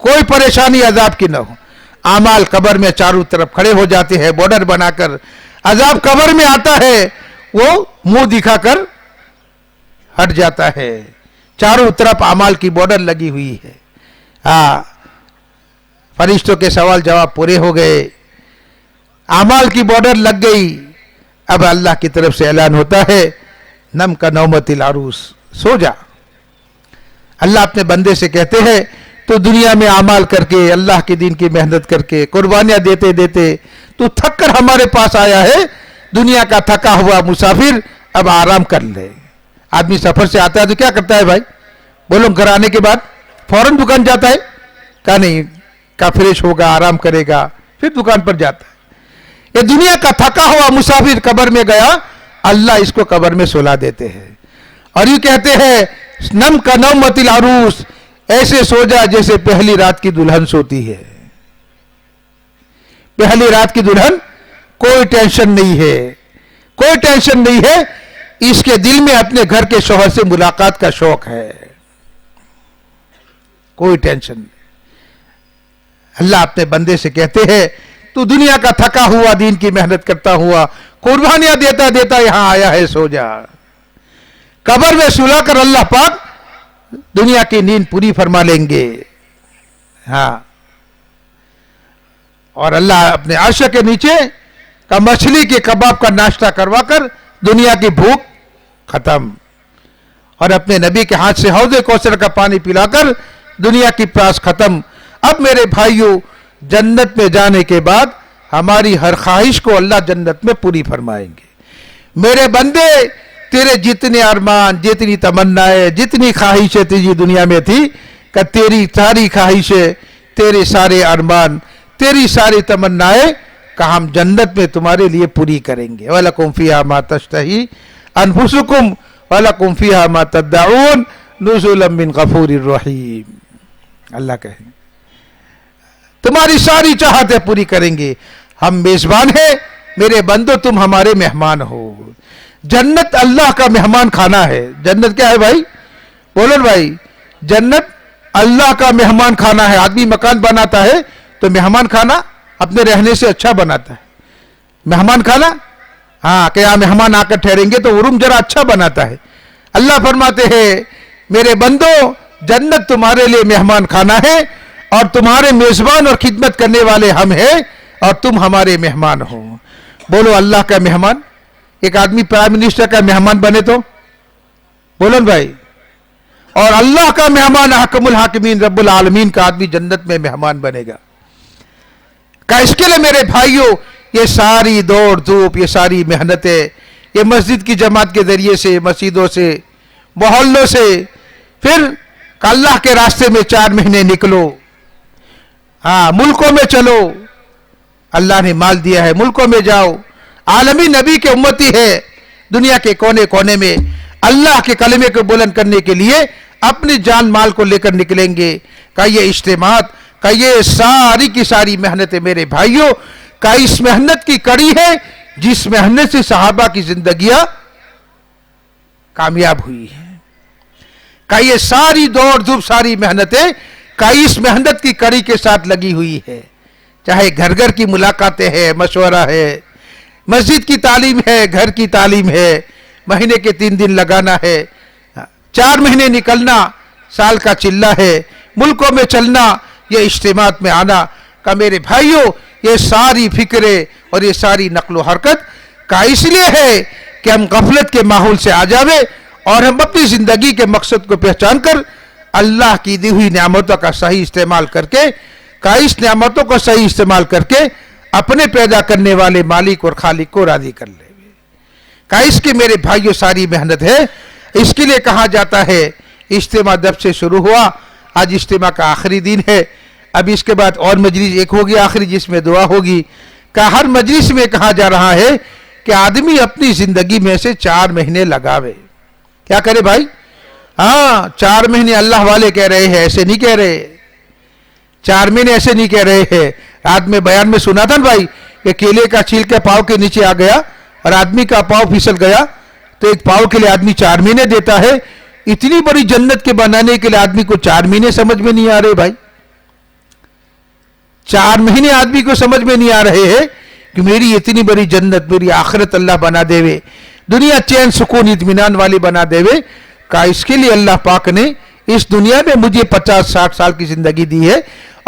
کوئی پریشانی عذاب کی نہ ہو. اعمال قبر میں چاروں طرف کھڑے ہو جاتے ہیں بارڈر بنا کر. عذاب قبر میں آتا ہے وہ منہ دکھا کر ہٹ جاتا ہے. چاروں طرف اعمال کی بارڈر لگی ہوئی ہے. فرشتوں کے سوال جواب پورے ہو گئے، اعمال کی بارڈر لگ گئی. اب اللہ کی طرف سے اعلان ہوتا ہے نم کا نومت العروس، سو جا. اللہ اپنے بندے سے کہتے ہیں تو دنیا میں اعمال کر کے، اللہ کے دین کی محنت کر کے، قربانیاں دیتے دیتے تو تھک کر ہمارے پاس آیا ہے. دنیا کا تھکا ہوا مسافر اب آرام کر لے. آدمی سفر سے آتا ہے تو کیا کرتا ہے بھائی؟ بولو، گھر آنے کے بعد فوراً دکان جاتا ہے؟ کہا نہیں، کا فریش ہوگا، آرام کرے گا، پھر دکان پر جاتا ہے. یہ دنیا کا تھکا ہوا مسافر قبر میں گیا، اللہ اس کو قبر میں سلا دیتے ہیں اور یہ کہتے ہیں نم کا نومت العروس، ایسے سو جا جیسے پہلی رات کی دلہن سوتی ہے. پہلی رات کی دلہن، کوئی ٹینشن نہیں ہے، کوئی ٹینشن نہیں ہے. اس کے دل میں اپنے گھر کے شوہر سے ملاقات کا شوق ہے، کوئی ٹینشن نہیں. اللہ اپنے بندے سے کہتے ہیں تو دنیا کا تھکا ہوا، دین کی محنت کرتا ہوا، قربانیاں دیتا دیتا یہاں آیا ہے، سو جا. قبر میں سلا کر اللہ پاک دنیا کی نیند پوری فرما لیں گے. اور اللہ اپنے عرش کے نیچے کا مچھلی کے کباب کا ناشتہ کروا کر دنیا کی بھوک ختم، اور اپنے نبی کے ہاتھ سے حوض کوثر کا پانی پلا کر دنیا کی پیاس ختم. اب میرے بھائیوں، جنت میں جانے کے بعد ہماری ہر خواہش کو اللہ جنت میں پوری فرمائیں گے. میرے بندے، تیرے جتنے ارمان، جتنی تمنائیں، جتنی خواہشیں تیری دنیا میں تھی، کہ تیری ساری خواہشیں، تیرے سارے ارمان، تیری ساری تمنائیں کہ ہم جنت میں تمہارے لیے پوری کریں گے. وَلَكُمْ فِيهَا مَا تَشْتَهِي أَنفُسُكُمْ وَلَكُمْ فِيهَا مَا تَدَّعُونَ نُزُلًا مِّن غَفُورٍ رَحِيمٍ. اللہ کہیں تمہاری ساری چاہتیں پوری کریں گے. ہم میزبان ہیں، میرے بندو تم ہمارے مہمان ہو. جنت اللہ کا مہمان کھانا ہے. جنت کیا ہے بھائی؟ بولو بھائی، جنت اللہ کا مہمان کھانا ہے. آدمی مکان بناتا ہے تو مہمان کھانا اپنے رہنے سے اچھا بناتا ہے. مہمان کھانا، کہ یہاں مہمان آ کر ٹھہریں گے تو روم ذرا اچھا بناتا ہے. اللہ فرماتے ہیں میرے بندو، جنت تمہارے لیے مہمان کھانا ہے اور تمہارے میزبان اور خدمت کرنے والے ہم ہیں اور تم ہمارے مہمان ہو. بولو اللہ کا مہمان. ایک آدمی پرائم منسٹر کا مہمان بنے تو بولو بھائی، اور اللہ کا مہمان حکم الحاکمین رب العالمین کا آدمی جنت میں مہمان بنے گا. کہ اس کے لیے میرے بھائیوں، یہ ساری دوڑ دھوپ، یہ ساری محنتیں، یہ مسجد کی جماعت کے ذریعے سے، مسجدوں سے، محلوں سے، پھر اللہ کے راستے میں 4 مہینے نکلو، ملکوں میں چلو، اللہ نے مال دیا ہے، ملکوں میں جاؤ. عالمی نبی کے امتی ہے، دنیا کے کونے کونے میں اللہ کے کلمے کو بلند کرنے کے لیے اپنی جان مال کو لے کر نکلیں گے. کہ یہ اجتماعات، کہ یہ ساری کی ساری محنتیں میرے بھائیوں، کہ اس محنت کی کڑی ہے جس محنت سے صحابہ کی زندگیاں کامیاب ہوئی ہیں. کہ یہ ساری دوڑ دھوپ، ساری محنتیں کہ اس محنت کی کڑی کے ساتھ لگی ہوئی ہے. چاہے گھر گھر کی ملاقاتیں ہیں، مشورہ ہے، مسجد کی تعلیم ہے، گھر کی تعلیم ہے، مہینے کے 3 دن لگانا ہے، 4 مہینے نکلنا، سال کا چلہ ہے، ملکوں میں چلنا، یہ اجتماعات میں آنا. کہ میرے بھائیوں، یہ ساری فکریں اور یہ ساری نقل و حرکت کا اس لیے ہے کہ ہم غفلت کے ماحول سے آ جاوے اور ہم اپنی زندگی کے مقصد کو پہچان کر اللہ کی دی ہوئی نعمتوں کا صحیح استعمال کر کے، کہ اس نعمتوں کو صحیح استعمال کر کے اپنے پیدا کرنے والے مالک اور خالق کو راضی کر لے. کہ اس کی میرے بھائیوں ساری محنت ہے. اس کے لیے کہا جاتا ہے اجتماع جب سے شروع ہوا آج اجتماع کا آخری دن ہے. اب اس کے بعد اور مجلس ایک ہوگی آخری جس میں دعا ہوگی. کہ ہر مجلس میں کہا جا رہا ہے کہ آدمی اپنی زندگی میں سے 4 مہینے لگاوے. کیا کرے بھائی؟ ہاں 4 مہینے اللہ والے کہہ رہے ہیں، ایسے نہیں کہہ رہے. 4 مہینے ایسے نہیں کہہ رہے ہیں. رات میں بیان میں سنا تھا نا بھائی کہ کیلے کا چھلکا پاؤں کے نیچے آ گیا اور آدمی کا پاؤں پھسل گیا تو ایک پاؤں کے لیے آدمی 4 مہینے دیتا ہے. اتنی بڑی جنت کے بنانے کے لیے آدمی کو 4 مہینے سمجھ میں نہیں آ رہے بھائی. 4 مہینے آدمی کو سمجھ میں نہیں آ رہے ہیں کہ میری اتنی بڑی جنت، میری آخرت اللہ بنا دے وے، دنیا چین سکون اطمینان والی بنا دے وے. کہ اس کے لیے اللہ پاک نے اس دنیا میں مجھے 50-60 سال کی زندگی دی ہے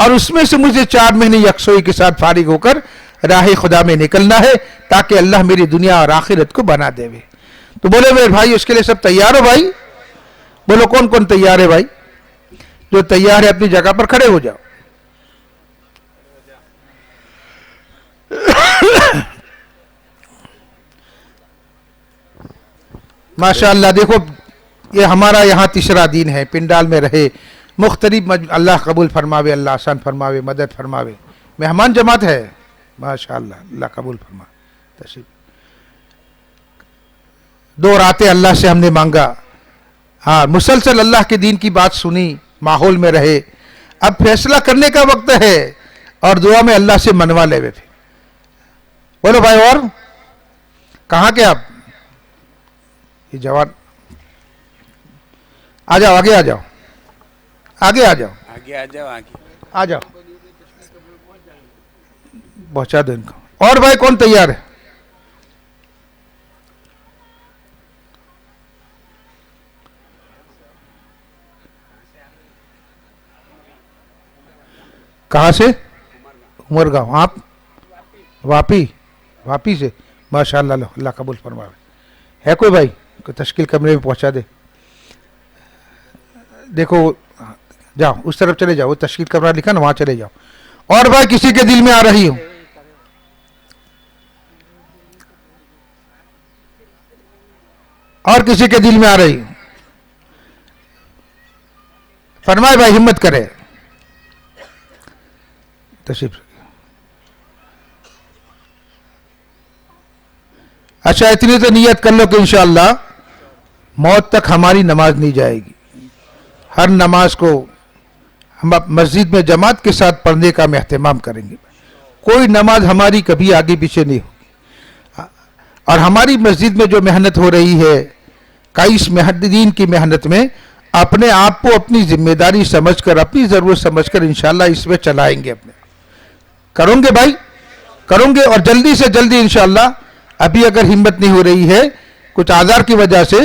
اور اس میں سے مجھے 4 مہینے یکسوئی کے ساتھ فارغ ہو کر راہ خدا میں نکلنا ہے تاکہ اللہ میری دنیا اور آخرت کو بنا دے وے. تو بولے میرے بھائی اس کے لیے سب تیار ہو بھائی؟ بولو کون کون تیار ہے بھائی؟ جو تیار ہے اپنی جگہ پر کھڑے ہو جاؤ. ماشاءاللہ دیکھو یہ ہمارا یہاں تیسرا دن ہے. پنڈال میں رہے مختلف اللہ قبول فرماوے، اللہ آسان فرماوے، مدد فرماوے. مہمان جماعت ہے ماشاءاللہ، اللہ قبول فرما. تشریف 2 راتیں اللہ سے ہم نے مانگا. ہاں مسلسل اللہ کے دین کی بات سنی، ماحول میں رہے. اب فیصلہ کرنے کا وقت ہے اور دعا میں اللہ سے منوا لے ہوئے. بولو بھائی اور کہاں کے آپ؟ یہ جوان آ جاؤ، آگے آ جاؤ، آگے آ جاؤ، آگے آ جاؤ، آگے آ جاؤ، پہنچا دو ان کو. اور بھائی کون تیار ہے؟ کہاں سے؟ عمرگاؤں. آپ واپی سے؟ ماشاءاللہ اللہ قبول فرمائے. ہے کوئی بھائی کوئی تشکیل کمرے میں پہنچا دے؟ دیکھو جاؤ اس طرف چلے جاؤ، وہ تشکیل کمرہ لکھا نا وہاں چلے جاؤ. اور بھائی کسی کے دل میں آ رہی ہوں؟ اور کسی کے دل میں آ رہی ہوں؟ فرمائے بھائی، ہمت کرے. تشریف. اچھا اتنی تو نیت کر لو کہ انشاءاللہ موت تک ہماری نماز نہیں جائے گی. ہر نماز کو ہم مسجد میں جماعت کے ساتھ پڑھنے کا ہم اہتمام کریں گے. کوئی نماز ہماری کبھی آگے پیچھے نہیں ہوگی. اور ہماری مسجد میں جو محنت ہو رہی ہے، کئی محدثین کی محنت میں اپنے آپ کو اپنی ذمہ داری سمجھ کر، اپنی ضرورت سمجھ کر انشاءاللہ اس میں چلائیں گے. اپنے کروں گے بھائی، کروں گے. اور جلدی سے جلدی انشاءاللہ ابھی اگر ہمت نہیں ہو رہی ہے کچھ آزار کی وجہ سے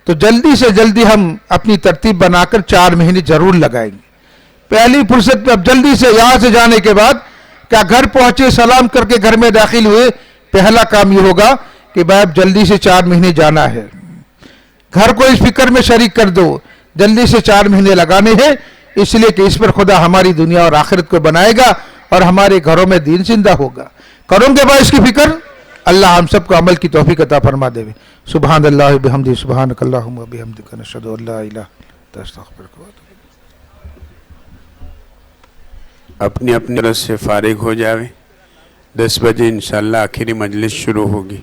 تو جلدی سے جلدی ہم اپنی ترتیب بنا کر 4 مہینے ضرور لگائیں گے. پہلی فرصت میں اب جلدی سے یہاں سے جانے کے بعد کیا گھر پہنچے سلام کر کے گھر میں داخل ہوئے، پہلا کام یہ ہوگا کہ بھائی اب جلدی سے 4 مہینے جانا ہے. گھر کو اس فکر میں شریک کر دو، جلدی سے 4 مہینے لگانے ہیں، اس لیے کہ اس پر خدا ہماری دنیا اور آخرت کو بنائے گا اور ہمارے گھروں میں دین زندہ ہوگا. کروں گے بھائی اس کی فکر؟ اللہ ہم سب کو عمل کی توفیق عطا فرما دے. سبحان اللہ بحمدہ، سبحانک اللہم و بحمدک، نشہد ان لا الہ الا انت، نستغفرک و نتوب الیک. اپنی اپنی طرف سے فارغ ہو جاوے. 10 بجے انشاءاللہ آخری مجلس شروع ہوگی.